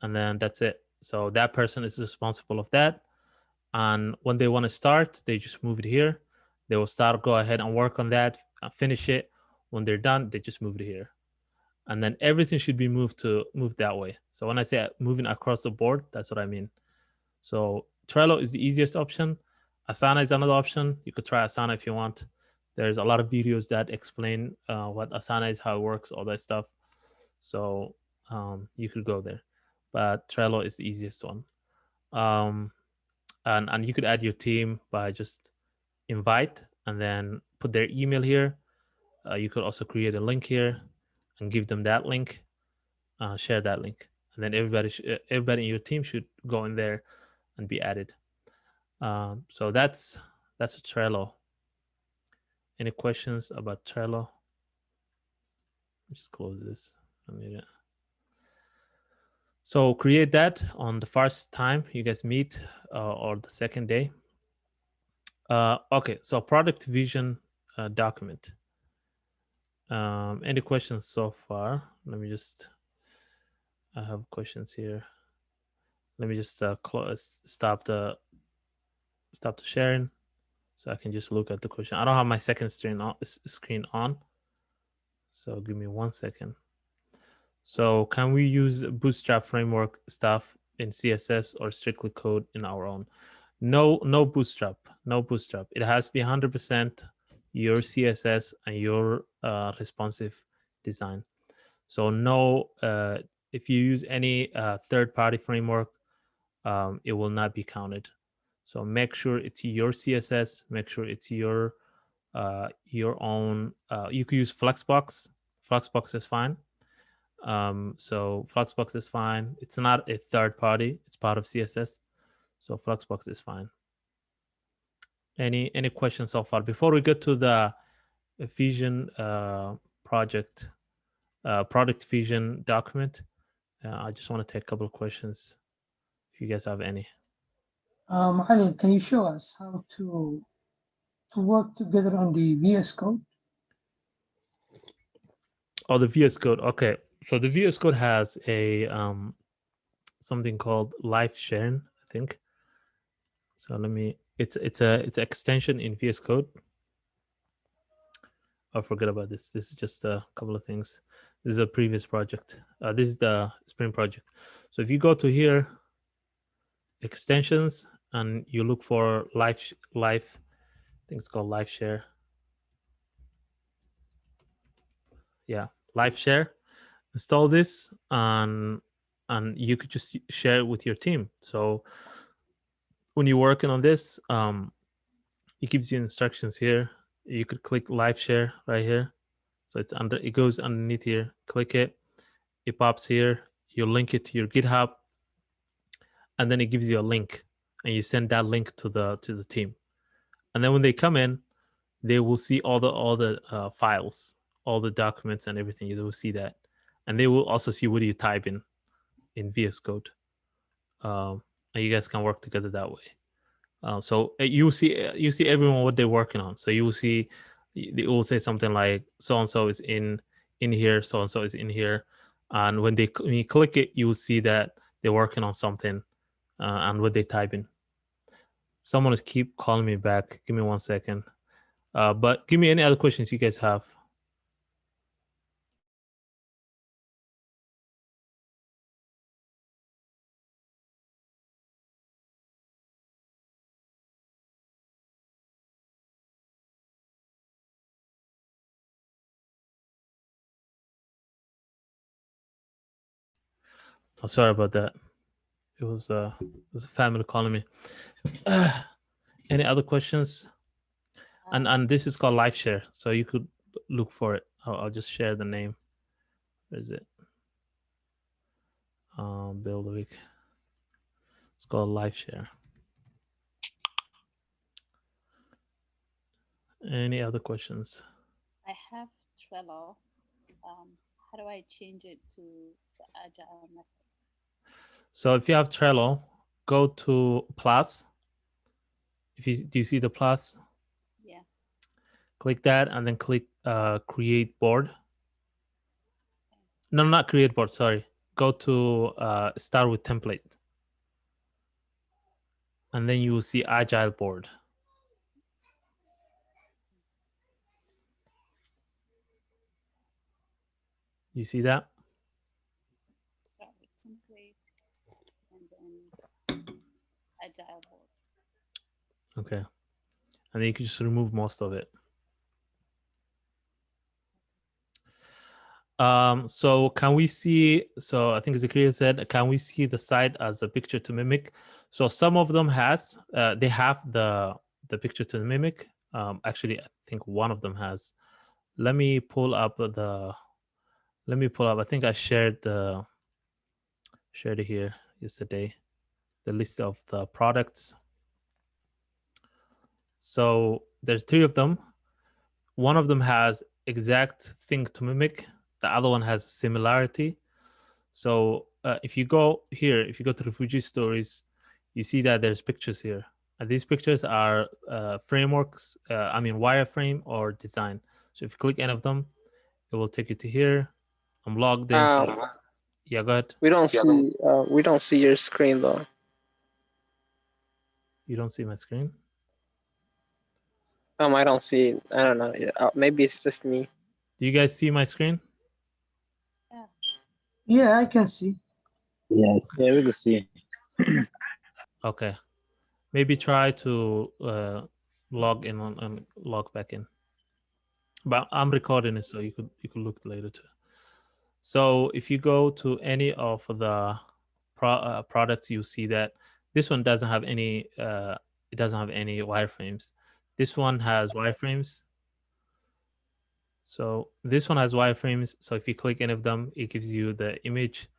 and then that's it. So that person is responsible of that. And when they want to start, they just move it here. They will go ahead and work on that, finish it. When they're done, they just move it here. And then everything should be moved that way. So when I say moving across the board, that's what I mean. So Trello is the easiest option. Asana is another option. You could try Asana if you want. There's a lot of videos that explain what Asana is, how it works, all that stuff. So you could go there. But Trello is the easiest one. And you could add your team by just invite and then put their email here. You could also create a link here and give them that link, share that link, and then everybody in your team should go in there and be added. So that's a Trello. Any questions about Trello? Just close this. I need it. So create that on the first time you guys meet or the second day. Okay, so product vision document. Any questions so far? Let me just, I have questions here. Let me just stop the sharing so I can just look at the question. I don't have my second screen on. So give me 1 second. So can we use Bootstrap framework stuff in CSS or strictly code in our own? No Bootstrap, no Bootstrap. It has to be 100% your CSS and your responsive design. So no, if you use any third-party framework, it will not be counted. So make sure it's your CSS. Make sure it's your own. You could use Flexbox. Flexbox is fine. So Fluxbox is fine. It's not a third party. It's part of CSS. So Fluxbox is fine. Any questions so far? Before we get to the Vision project, product Vision document, I just want to take a couple of questions if you guys have any. Ali, can you show us how to work together on the VS Code? Oh, the VS Code. Okay, so the VS Code has a something called live sharing, I think. So let me. It's an extension in VS Code. I forget about this. This is just a couple of things. This is a previous project. This is the Spring project. So if you go to here, extensions, and you look for live, I think it's called live share. Yeah, live share. Install this, and you could just share it with your team. So when you're working on this, it gives you instructions here. You could click live share right here. So it's under, it goes underneath here. Click it, it pops here. You link it to your GitHub, and then it gives you a link, and you send that link to the team. And then when they come in, they will see all the files, all the documents and everything. They will see that, and they will also see what you type in VS Code, and you guys can work together that way. So you see everyone what they're working on. So you will see, they will say something like so and so is in here, so and so is in here, and when you click it, you will see that they're working on something, and what they type in. Someone is keep calling me back. Give me 1 second. But give me any other questions you guys have. Oh, sorry about that. It was a family calling me. Any other questions? And this is called live share, so you could look for it. I'll just share the name. Where is it? Build a week. It's called live share. Any other questions? I have Trello. How do I change it to the agile method? So if you have Trello, go to plus. Do you see the plus? Yeah. Click that and then click create board. No, not create board, sorry. Go to start with template. And then you will see agile board. You see that? Start with template and then agile board. Okay. And then you can just remove most of it. So can we see, so I think Zakaria said, can we see the site as a picture to mimic? So some of them has, they have the picture to mimic. Actually, I think one of them has. Let me pull up, I think I shared it here yesterday, the list of the products. So there's 3 of them. One of them has exact thing to mimic. The other one has similarity. So if you go here, if you go to refugee stories, you see that there's pictures here. And these pictures are frameworks, wireframe or design. So if you click any of them, it will take you to here. I'm logged in. Yeah, go ahead. We don't see your screen though. You don't see my screen? I don't see. I don't know. Maybe it's just me. Do you guys see my screen? Yeah. Yeah, I can see. Yes. Yeah, we can see. Okay. Maybe try to log in and log back in. But I'm recording it, so you could look later too. So if you go to any of the products, you see that this one doesn't have any. It doesn't have any wireframes. This one has wireframes. So this one has wireframes. So if you click any of them, it gives you the image.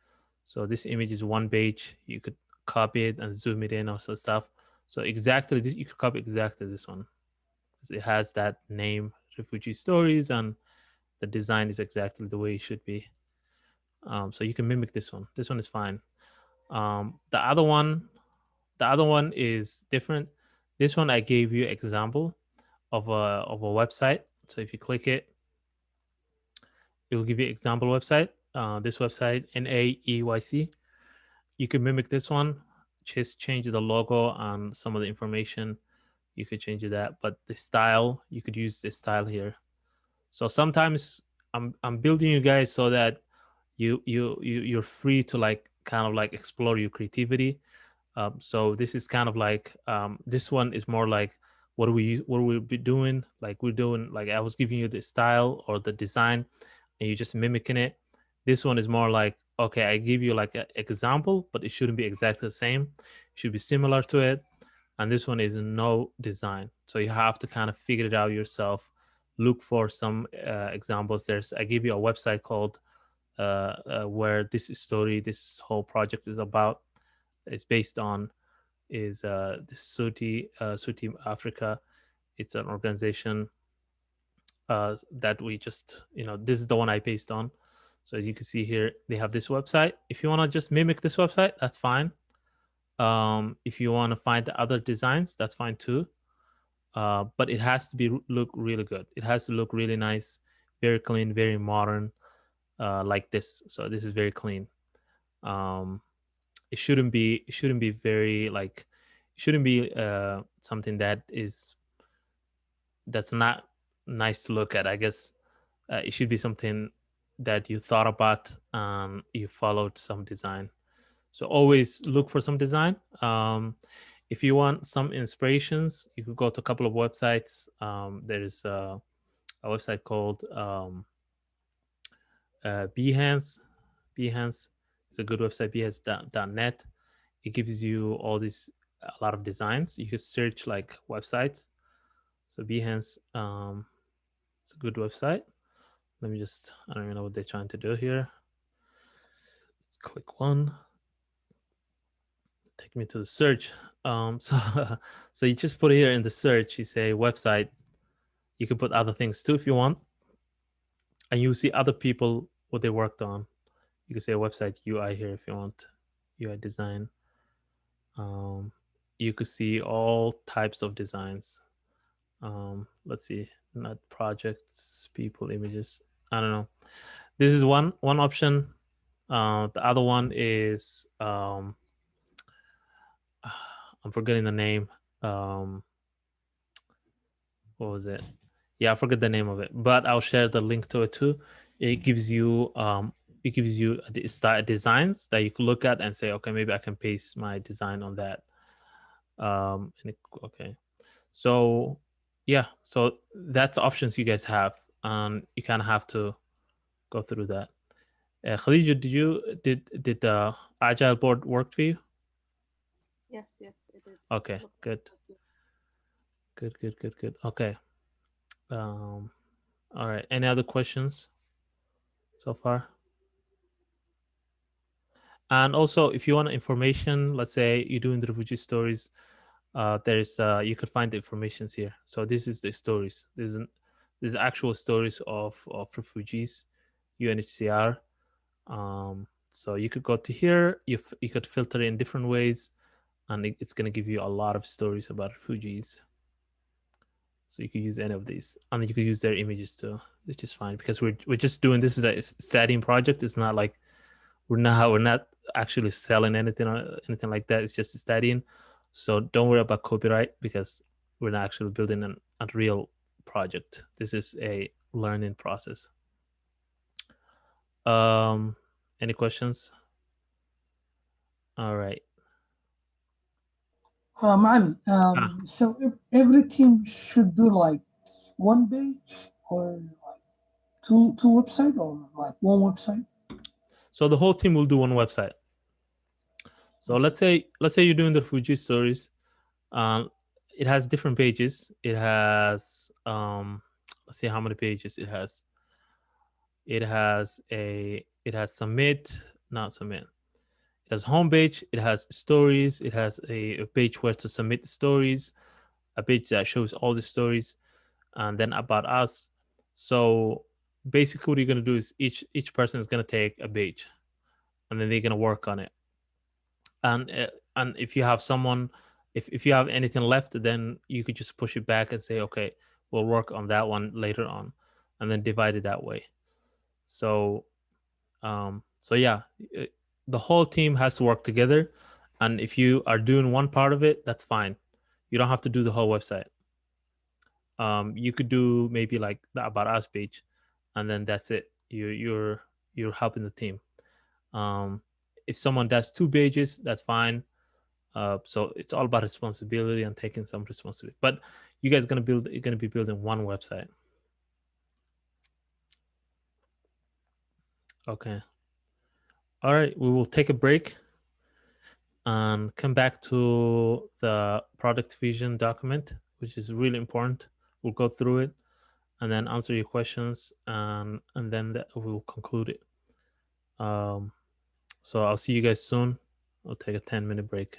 So this image is one page. You could copy it and zoom it in or some stuff. So exactly this, you could copy exactly this one because it has that name, Refugee Stories, and the design is exactly the way it should be. So you can mimic this one. This one is fine. The other one is different. This one I gave you example of a website. So if you click it, it will give you example website. This website NAEYC. You can mimic this one. Just change the logo and some of the information. You could change that, but the style you could use this style here. So sometimes I'm building you guys so that you're free to like kind of like explore your creativity. So this is kind of like this one is more like what we be doing, like we're doing, like I was giving you the style or the design and you're just mimicking it. This one is more like, okay, I give you like an example, but it shouldn't be exactly the same. It should be similar to it. And this one is no design, so you have to kind of figure it out yourself. Look for some examples. I give you a website called where this story, this whole project is about. It's based on is this Suti Africa. It's an organization that we just, this is the one I based on. So as you can see here, they have this website. If you want to just mimic this website, that's fine. If you want to find the other designs, that's fine too. But it has to look really good. It has to look really nice, very clean, very modern, like this. So this is very clean. It shouldn't be very like, it shouldn't be something that's not nice to look at. I guess it should be something that you thought about and you followed some design. So always look for some design. If you want some inspirations, you could go to a couple of websites. There's a website called Behance. Behance is a good website, behance.net. It gives you a lot of designs. You could search like websites. So Behance, it's a good website. I don't even know what they're trying to do here. Let's click one. Take me to the search. So you just put here in the search, you say website. You can put other things too if you want. And you see other people, what they worked on. You can say website UI here if you want, UI design. You could see all types of designs. Let's see, not projects, people, images. I don't know. This is one option. The other one is I'm forgetting the name. What was it? Yeah, I forget the name of it, but I'll share the link to it too. It gives you designs that you can look at and say, okay, maybe I can paste my design on that. Okay, so yeah, so that's options you guys have. You kind of have to go through that. Khadija, did the agile board work for you? Yes, it did. Okay, Looks good. Good. Okay. All right. Any other questions so far? And also, if you want information, let's say you're doing the refugee stories, there's you could find the informations here. So this is the stories. This is actual stories of refugees, UNHCR. So you could go to here, you could filter in different ways, and it's going to give you a lot of stories about refugees. So you could use any of these, and you could use their images too, which is fine because we're just doing this as a studying project. It's not like we're not actually selling anything or anything like that. It's just studying. So don't worry about copyright because we're not actually building a real project. This is a learning process. Any questions? All right. معلم, so every team should do like one page or like two website or like one website? So the whole team will do one website. So let's say you're doing the Fuji stories. It has different pages. It has let's see how many pages it has. It has submit, not submit. It has homepage. It has stories. It has a page where to submit the stories, a page that shows all the stories, and then about us. So basically, what you're gonna do is each person is gonna take a page, and then they're gonna work on it. And if you have someone, if you have anything left, then you could just push it back and say, okay, we'll work on that one later on, and then divide it that way. So so yeah, the whole team has to work together, and if you are doing one part of it, that's fine. You don't have to do the whole website. You could do maybe like the about us page, and then that's it. You're helping the team. If someone does two pages, that's fine. So it's all about responsibility and taking some responsibility. But you guys you're gonna be building one website. Okay. All right. We will take a break and come back to the product vision document, which is really important. We'll go through it and then answer your questions, and then we'll conclude it. So I'll see you guys soon. I'll take a 10-minute break.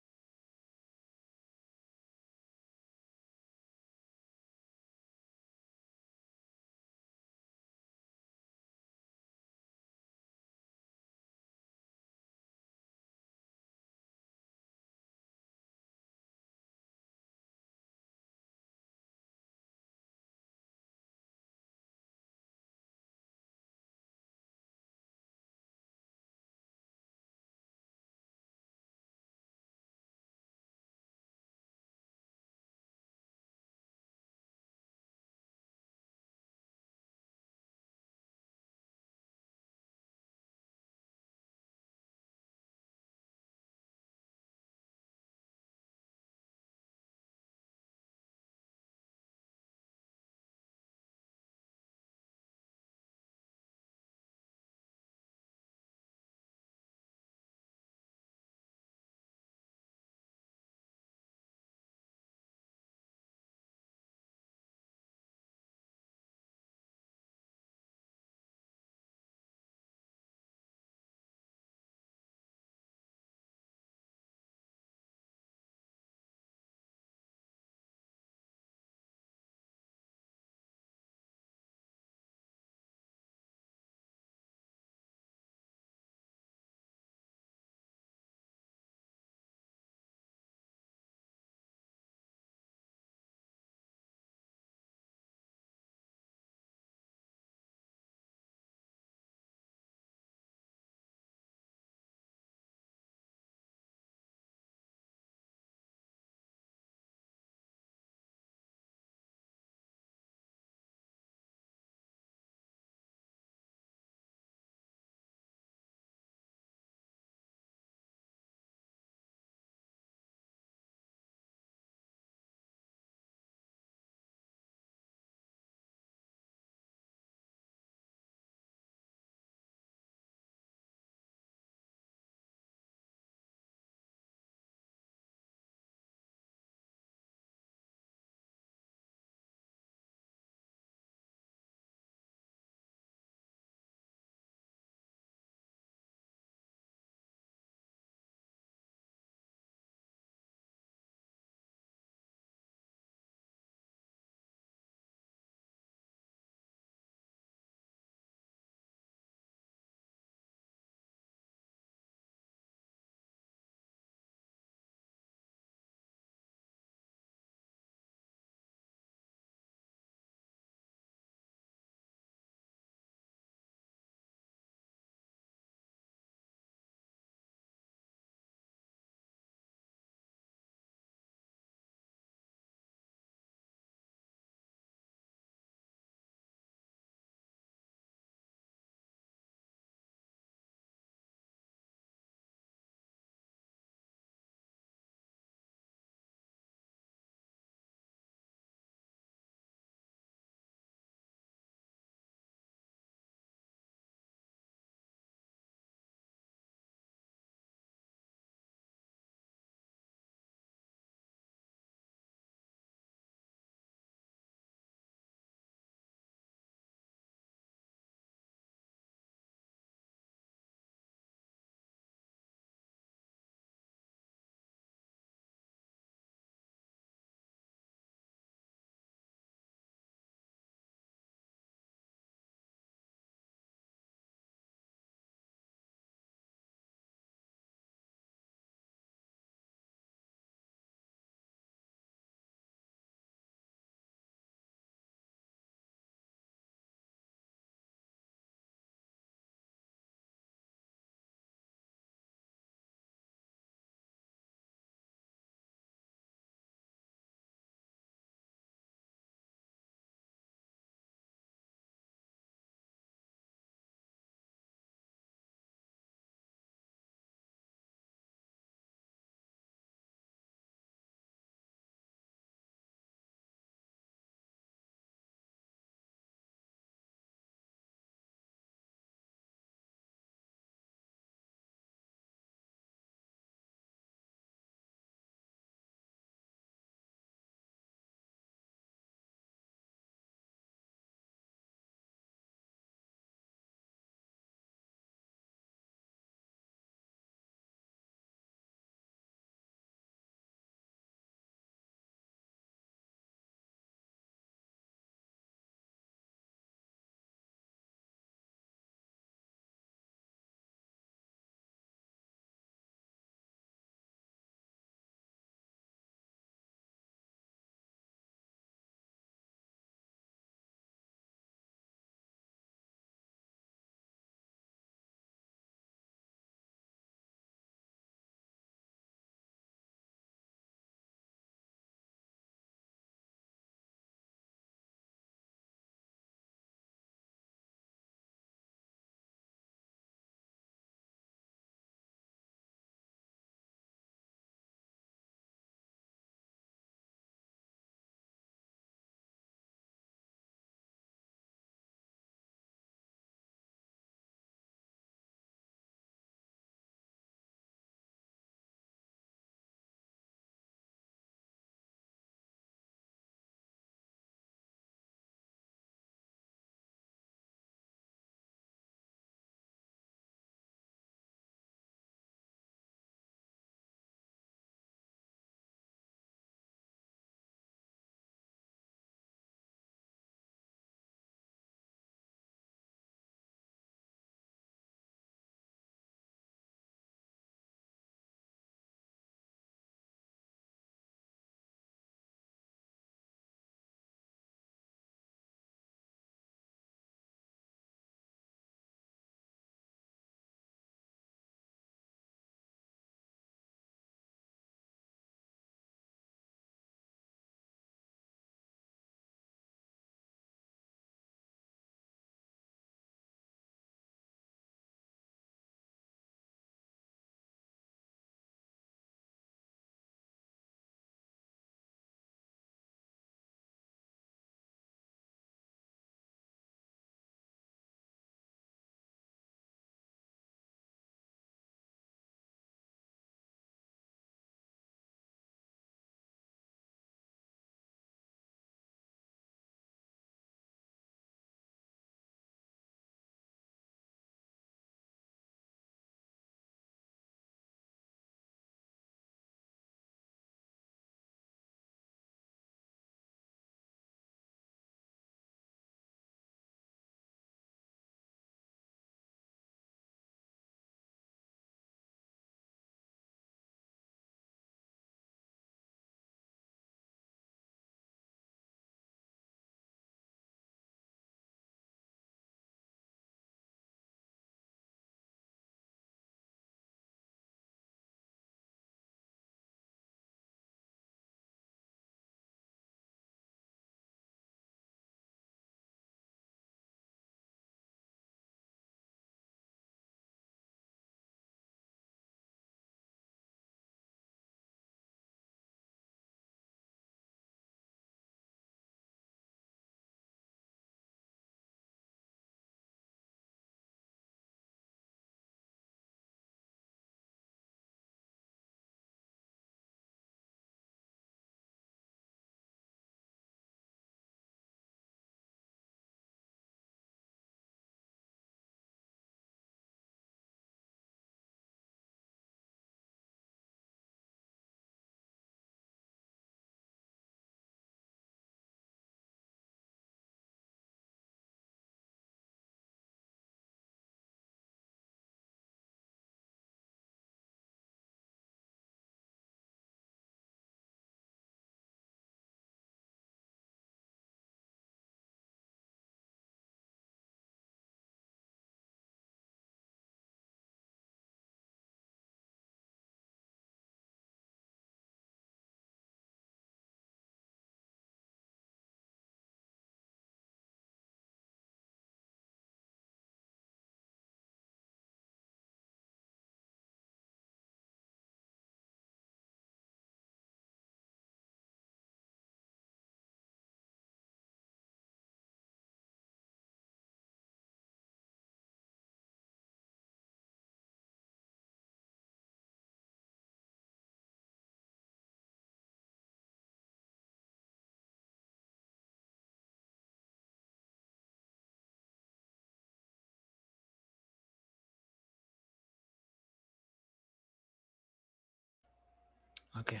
Okay.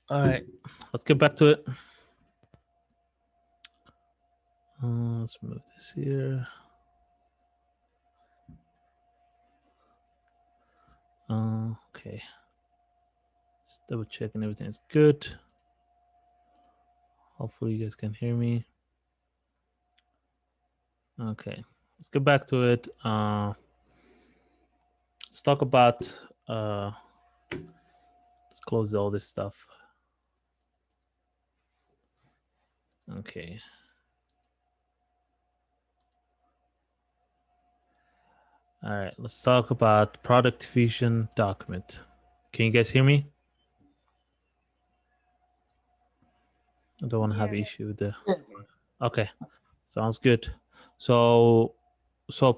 All right. Let's get back to it. Let's move this here. Okay. Just double checking everything is good. Hopefully you guys can hear me. Okay. Let's get back to it. Let's talk about let's close all this stuff. Okay. All right, let's talk about product vision document. Can you guys hear me? I don't want to have issue with the. Okay, sounds good. So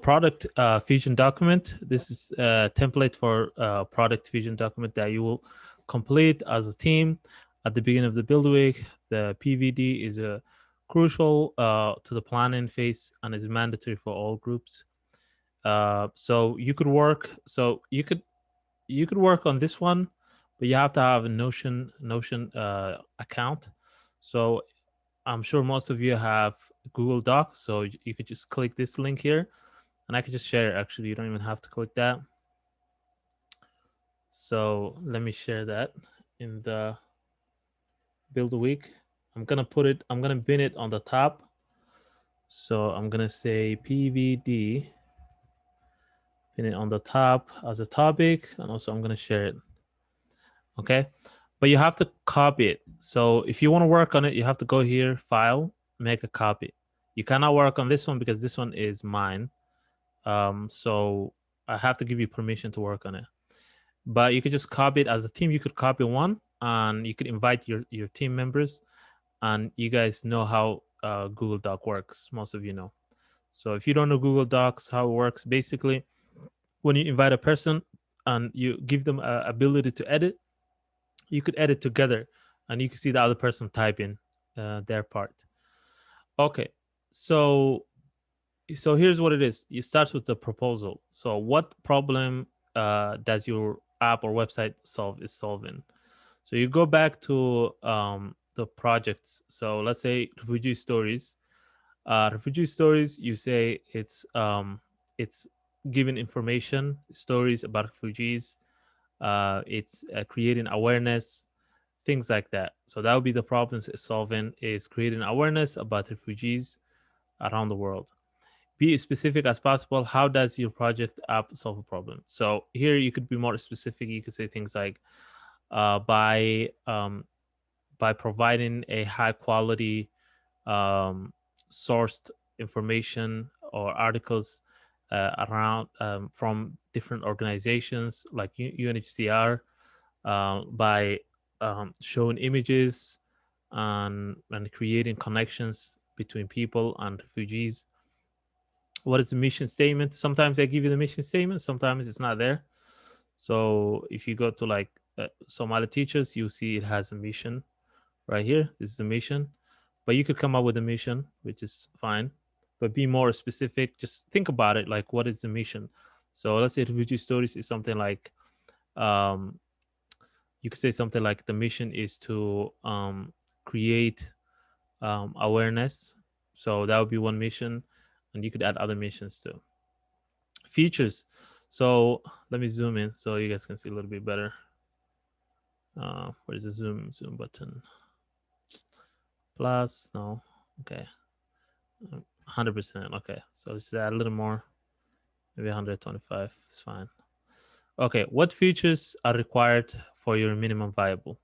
product vision document. This is a template for product vision document that you will complete as a team at the beginning of the build week. The PVD is a crucial to the planning phase and is mandatory for all groups. So you could work. So you could work on this one, but you have to have a Notion account. So I'm sure most of you have Google Docs, so you could just click this link here, and I could just share it. Actually, you don't even have to click that. So let me share that in the build a week. I'm gonna bin it on the top. So I'm gonna say PVD, pin it on the top as a topic, and also I'm gonna share it. Okay, but you have to copy it. So if you want to work on it, you have to go here, file, make a copy. You cannot work on this one because this one is mine. So I have to give you permission to work on it. But you could just copy it as a team. You could copy one, and you could invite your team members, and you guys know how Google Doc works. Most of you know. So if you don't know Google Docs, how it works, basically, when you invite a person and you give them a ability to edit, you could edit together, and you can see the other person type in their part. Okay, so here's what it is. You start with the proposal. So what problem does your app or website is solving? So you go back to the projects. So let's say refugee stories. Refugee stories, you say it's giving information, stories about refugees. It's creating awareness, things like that. So that would be the problems it's solving, is creating awareness about refugees around the world. Be as specific as possible. How does your project app solve a problem? So here you could be more specific. You could say things like by providing a high quality sourced information or articles around from different organizations like UNHCR, by showing images and creating connections between people and refugees. What is the mission statement? Sometimes I give you the mission statement, sometimes it's not there. So if you go to like Somali teachers, you see it has a mission right here. This is the mission, but you could come up with a mission, which is fine, but be more specific. Just think about it, like what is the mission? So let's say refugee stories is something like you could say something like the mission is to create awareness. So that would be one mission, and you could add other missions too. Features. So let me zoom in so you guys can see a little bit better. Where's the zoom button? Plus, no, okay, 100%. Okay, so let's add a little more, maybe 125. It's fine. Okay, what features are required for your minimum viable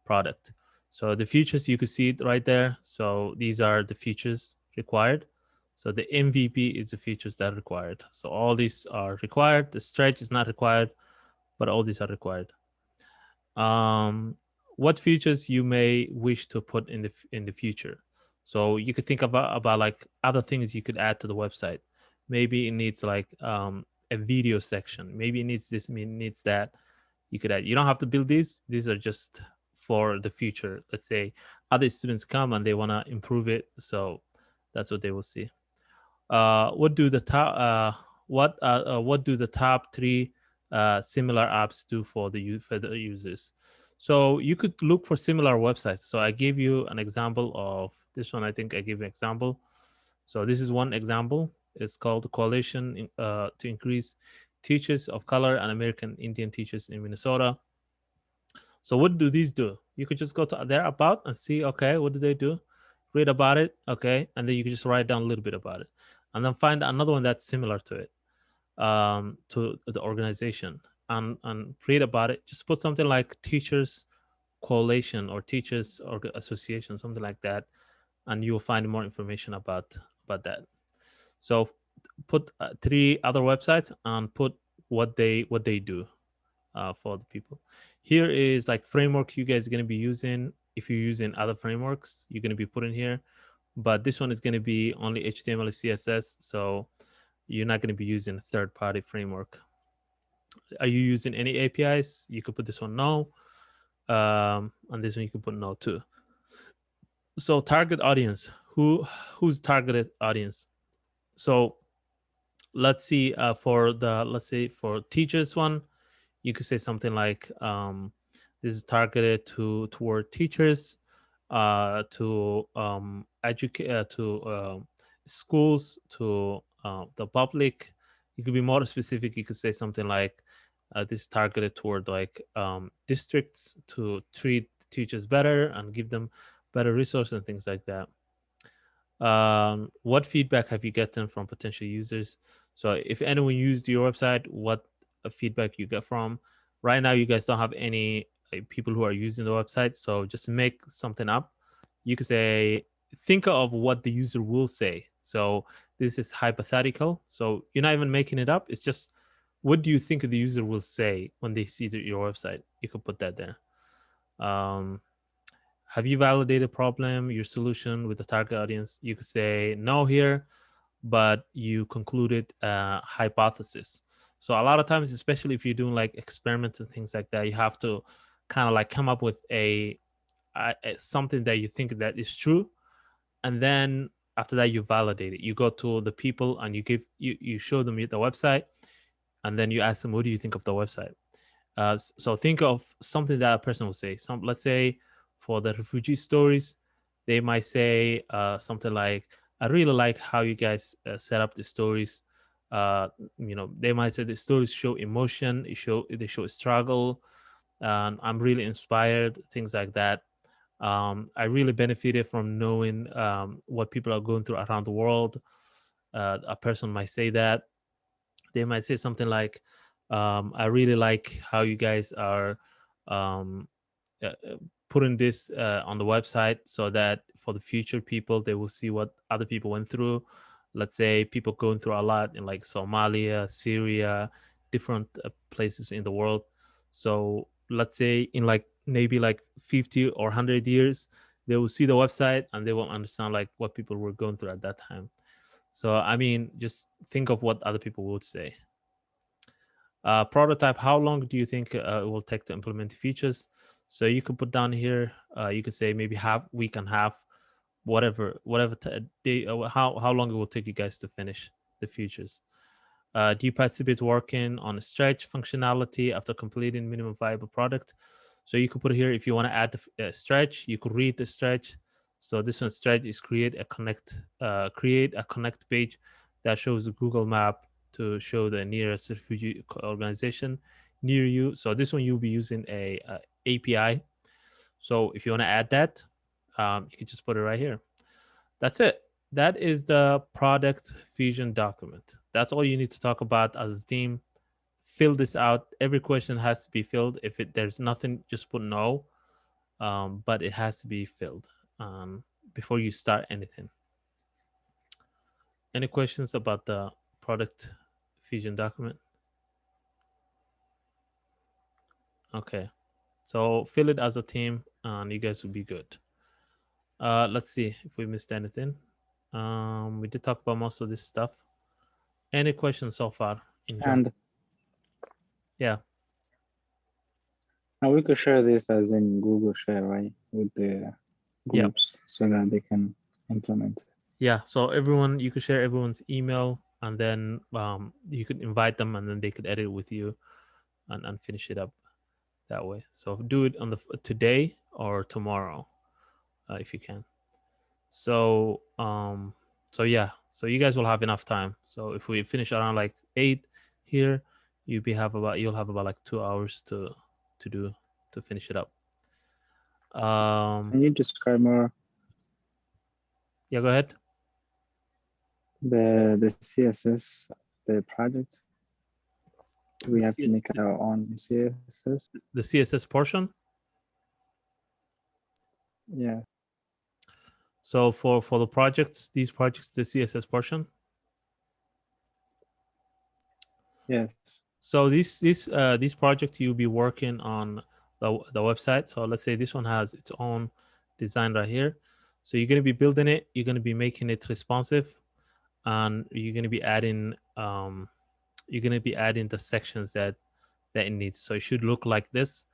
product? So the features, you can see it right there. So these are the features required. So the MVP is the features that are required. So all these are required. The stretch is not required, but all these are required. What features you may wish to put in the future? So you could think about like other things you could add to the website. Maybe it needs like a video section. Maybe it needs this, it needs that. You could add. You don't have to build these. These are just for the future. Let's say other students come and they want to improve it, so that's what they will see. What do the top 3 similar apps do for the users. So you could look for similar websites. So I gave you an example of this one. I think I gave you an example. So this is one example. It's called Coalition to Increase Teachers of Color and American Indian Teachers in Minnesota. So what do these do? You could just go to their about and see, okay, what do they do? Read about it, okay, and then you can just write down a little bit about it, and then find another one that's similar to it, to the organization, and read about it. Just put something like Teachers Coalition or Teachers Association, something like that, and you will find more information about that. So put 3 other websites and put what they do for the people. Here is like framework you guys are going to be using. If you're using other frameworks, you're going to be putting here, but this one is going to be only HTML and CSS, so you're not going to be using a third-party framework. Are you using any APIs? You could put this one no, and this one you could put no too. So target audience, who's targeted audience? So let's see, let's say for teachers one, you could say something like this is targeted toward teachers, to educate, to schools, to the public. You could be more specific. You could say something like this is targeted toward like districts to treat teachers better and give them better resources and things like that. What feedback have you gotten from potential users? So if anyone used your website, what feedback you get from? Right now, you guys don't have any people who are using the website, so just make something up. You could say, think of what the user will say. So this is hypothetical, so you're not even making it up. It's just, what do you think the user will say when they see your website? You could put that there. Have you validated problem, your solution with the target audience? You could say no here, but you concluded a hypothesis. So a lot of times, especially if you're doing like experiments and things like that, you have to kind of like come up with a something that you think that is true, and then after that you validate it. You go to the people and you show them the website, and then you ask them, what do you think of the website? So think of something that a person will say. Let's say for the refugee stories, they might say something like, I really like how you guys set up the stories. They might say the stories show emotion, they show struggle, and I'm really inspired, things like that. I really benefited from knowing what people are going through around the world. A person might say that. They might say something like, I really like how you guys are putting this on the website so that for the future people, they will see what other people went through. Let's say people going through a lot in like Somalia, Syria, different places in the world. So let's say in like maybe like 50 or 100 years, they will see the website and they will understand like what people were going through at that time. So, I mean, just think of what other people would say. Prototype, how long do you think it will take to implement the features? So you could put down here, you could say maybe week and half, whatever day, how long it will take you guys to finish the features. Do you participate working on a stretch functionality after completing minimum viable product? So you could put here, if you want to add the stretch, you could read the stretch. So this one stretch is create a connect page that shows the Google map to show the nearest refugee organization near you. So this one you'll be using a API. So if you want to add that, you can just put it right here. That's it. That is the product vision document. That's all you need to talk about as a team. Fill this out. Every question has to be filled. If there's nothing, just put no. But it has to be filled before you start anything. Any questions about the product vision document? Okay. So fill it as a team and you guys will be good. Let's see if we missed anything. We did talk about most of this stuff. Any questions so far? And yeah. Now we could share this as in Google Share, right? With the groups so that they can implement it. Yeah. So you could share everyone's email and then you could invite them and then they could edit with you. and finish it up that way. So do it on today or tomorrow, if you can. So so yeah, so you guys will have enough time. So if we finish around like 8 here, you'll have about like 2 hours to finish it up. Can you describe more Yeah, go ahead. the CSS, the project? Do we have to make our own CSS? The CSS portion? Yeah. So for the projects, these projects, the CSS portion. Yes. So these projects you'll be working on the website. So let's say this one has its own design right here. So you're gonna be building it. You're gonna be making it responsive, and you're gonna be adding the sections that it needs. So it should look like this,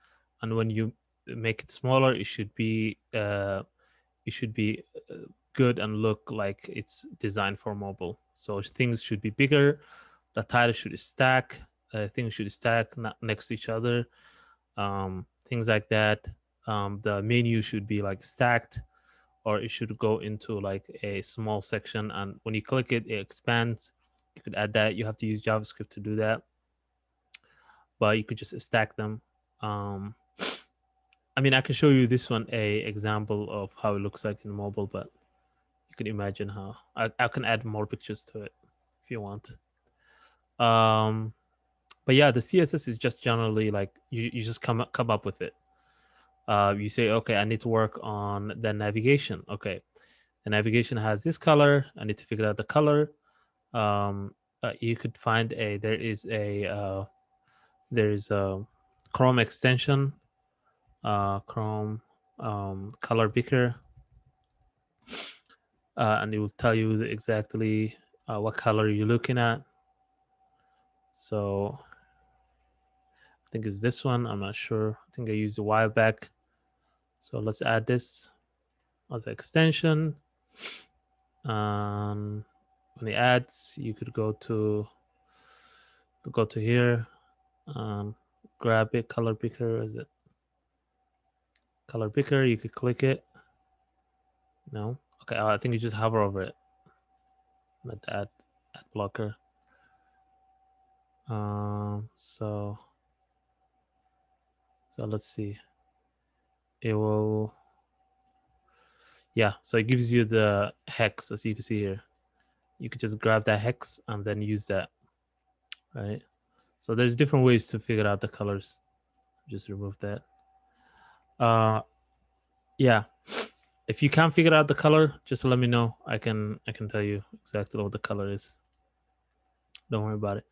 and when you make it smaller, it should be good and look like it's designed for mobile. So things should be bigger. The title should stack. Things should stack next to each other. Things like that. The menu should be like stacked, or it should go into like a small section. And when you click it, it expands. You could add that. You have to use JavaScript to do that, but you could just stack them. I mean, I can show you this one, a example of how it looks like in mobile, but you can imagine how I can add more pictures to it if you want. But yeah, the CSS is just generally like you just come up with it. You say, okay, I need to work on the navigation. Okay, the navigation has this color. I need to figure out the color. You could find there is a Chrome extension, Chrome color picker, and it will tell you exactly what color you're looking at. So I think it's this one. I'm not sure. I think I used a while back. So let's add this as an extension. When it adds, you could go to here, grab it, color picker. Is it color picker? You could click it. No. Okay. I think you just hover over it. Let the ad blocker. So let's see. It will. Yeah. So it gives you the hex, as you can see here. You could just grab that hex and then use that. Right. So there's different ways to figure out the colors. Just remove that. Yeah. If you can't figure out the color, just let me know. I can tell you exactly what the color is. Don't worry about it.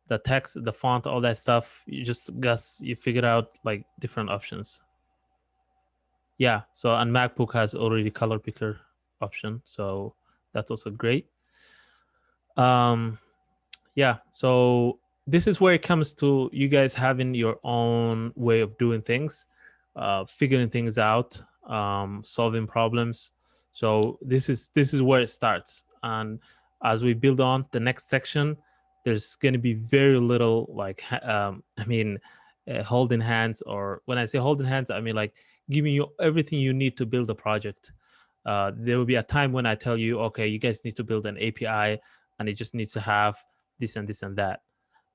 The text, the font, all that stuff, you figure out like different options. Yeah. So and MacBook has already color picker option, so that's also great. Yeah. So this is where it comes to you guys having your own way of doing things, figuring things out, solving problems. So this is where it starts. And as we build on the next section, there's going to be very little like holding hands, or when I say holding hands, I mean like giving you everything you need to build a project. There will be a time when I tell you, okay, you guys need to build an API, and it just needs to have this and this and that.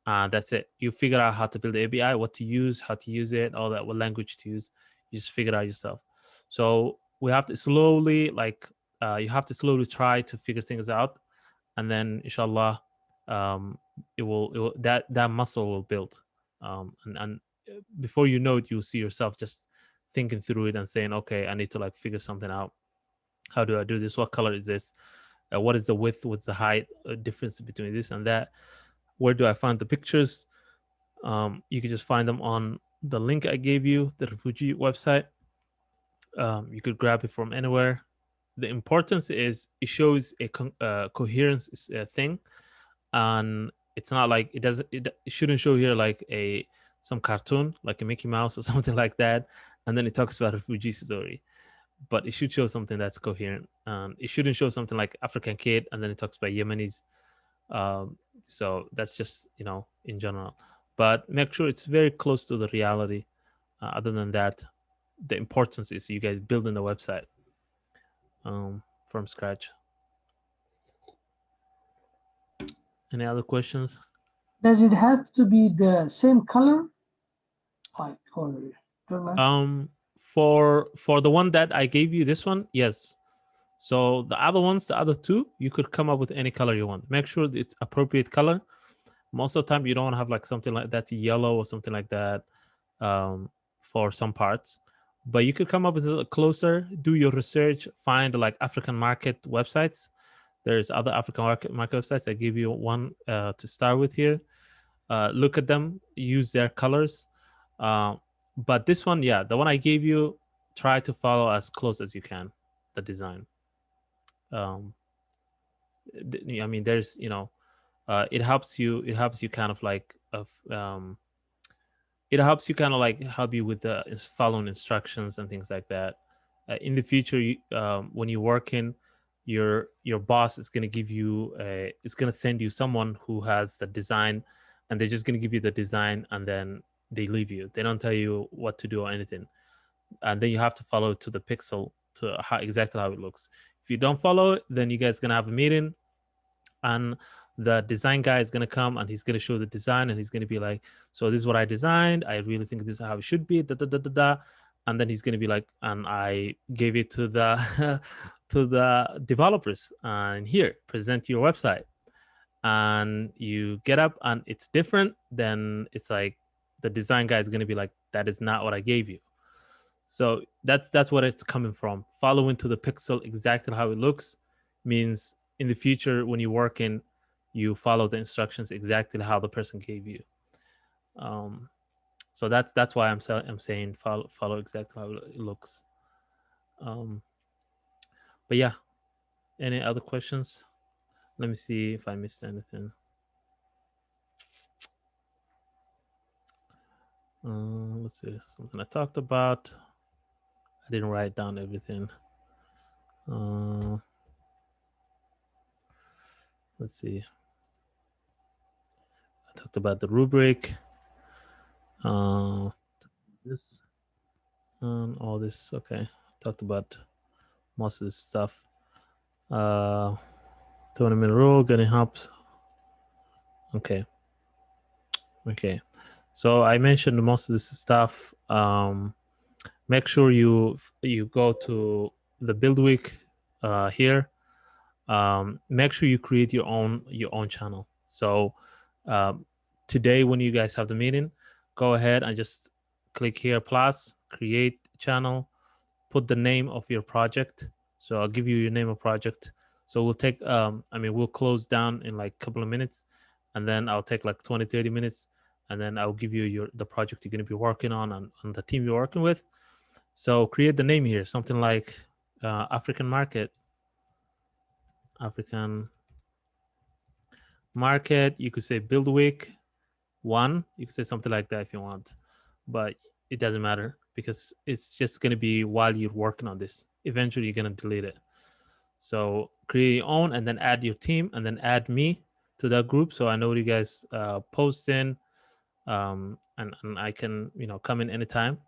That's it. You figure out how to build the API, what to use, how to use it, all that, what language to use. You just figure it out yourself. So we have to slowly, you have to slowly try to figure things out, and then inshallah, it will that muscle will build. And before you know it, you'll see yourself just thinking through it and saying, okay, I need to like figure something out. How do I do this? What color is this? What is the width? What's the height difference between this and that? Where do I find the pictures? You can just find them on the link I gave you, the refugee website. You could grab it from anywhere. The importance is it shows a coherence thing, and it's not like it shouldn't show here like some cartoon like a Mickey Mouse or something like that, and then it talks about refugee story. But it should show something that's coherent. It shouldn't show something like African kid and then it talks about Yemenis. So that's just in general. but make sure it's very close to the reality. Other than that, the importance is you guys building the website from scratch. Any other questions? Does it have to be the same color? Like, or For the one that I gave you, this one, yes. So the other ones, the other two, you could come up with any color you want. Make sure it's appropriate color. Most of the time, you don't have like something like that's yellow or something like that for some parts. But you could come up with a little closer, do your research, find like African market websites. There's other African market websites. I give you one to start with here. Look at them, use their colors. But this one, yeah, the one I gave you, try to follow as close as you can the design. I mean, there's, it helps you kind of like it helps you kind of like help you with the following instructions and things like that. In the future, when you're working, your boss is going to give you it's going to send you someone who has the design, and they're just going to give you the design, and then they leave you. They don't tell you what to do or anything, and then you have to follow it to the pixel to exactly how it looks. If you don't follow it, then you guys are going to have a meeting, and the design guy is going to come and he's going to show the design, and he's going to be like, so this is what I designed. I really think this is how it should be. And then he's going to be like, and I gave it to the to the developers, and here, present your website. And you get up and it's different, then it's like the design guy is going to be like, that is not what I gave you. So that's what it's coming from. Following to the pixel exactly how it looks means in the future when you work in, you follow the instructions exactly how the person gave you. So that's why I'm saying follow exactly how it looks. But yeah, any other questions? Let me see if I missed anything. Let's see, something I talked about. I didn't write down everything. Let's see. I talked about the rubric. This and all this. Okay, talked about most of this stuff. 20-minute rule, getting helps. Okay. So I mentioned most of this stuff. Make sure you go to the build week here. Make sure you create your own channel. So today when you guys have the meeting, go ahead and just click here plus create channel, put the name of your project. So I'll give you your name of project. So we'll take we'll close down in like a couple of minutes, and then I'll take like 20-30 minutes, and then I'll give you the project you're going to be working on the team you're working with. So create the name here, something like African market. You could say build week 1. You could say something like that if you want, but it doesn't matter because it's just going to be while you're working on this. Eventually you're going to delete it. So create your own and then add your team and then add me to that group. So I know you guys post in and I can, come in anytime.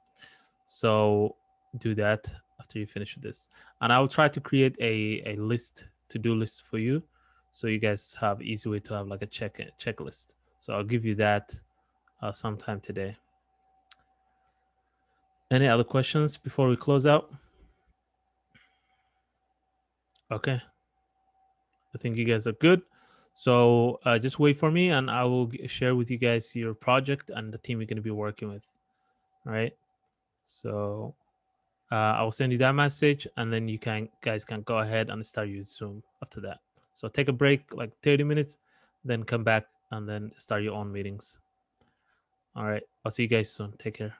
So do that after you finish with this. And I will try to create a to-do list for you. So you guys have easy way to have like a checklist. So I'll give you that sometime today. Any other questions before we close out? Okay. I think you guys are good. So just wait for me and I will share with you guys your project and the team you're going to be working with. All right. So I will send you that message and then you guys can go ahead and start your Zoom after that. So take a break, like 30 minutes, then come back and then start your own meetings. All right. I'll see you guys soon. Take care.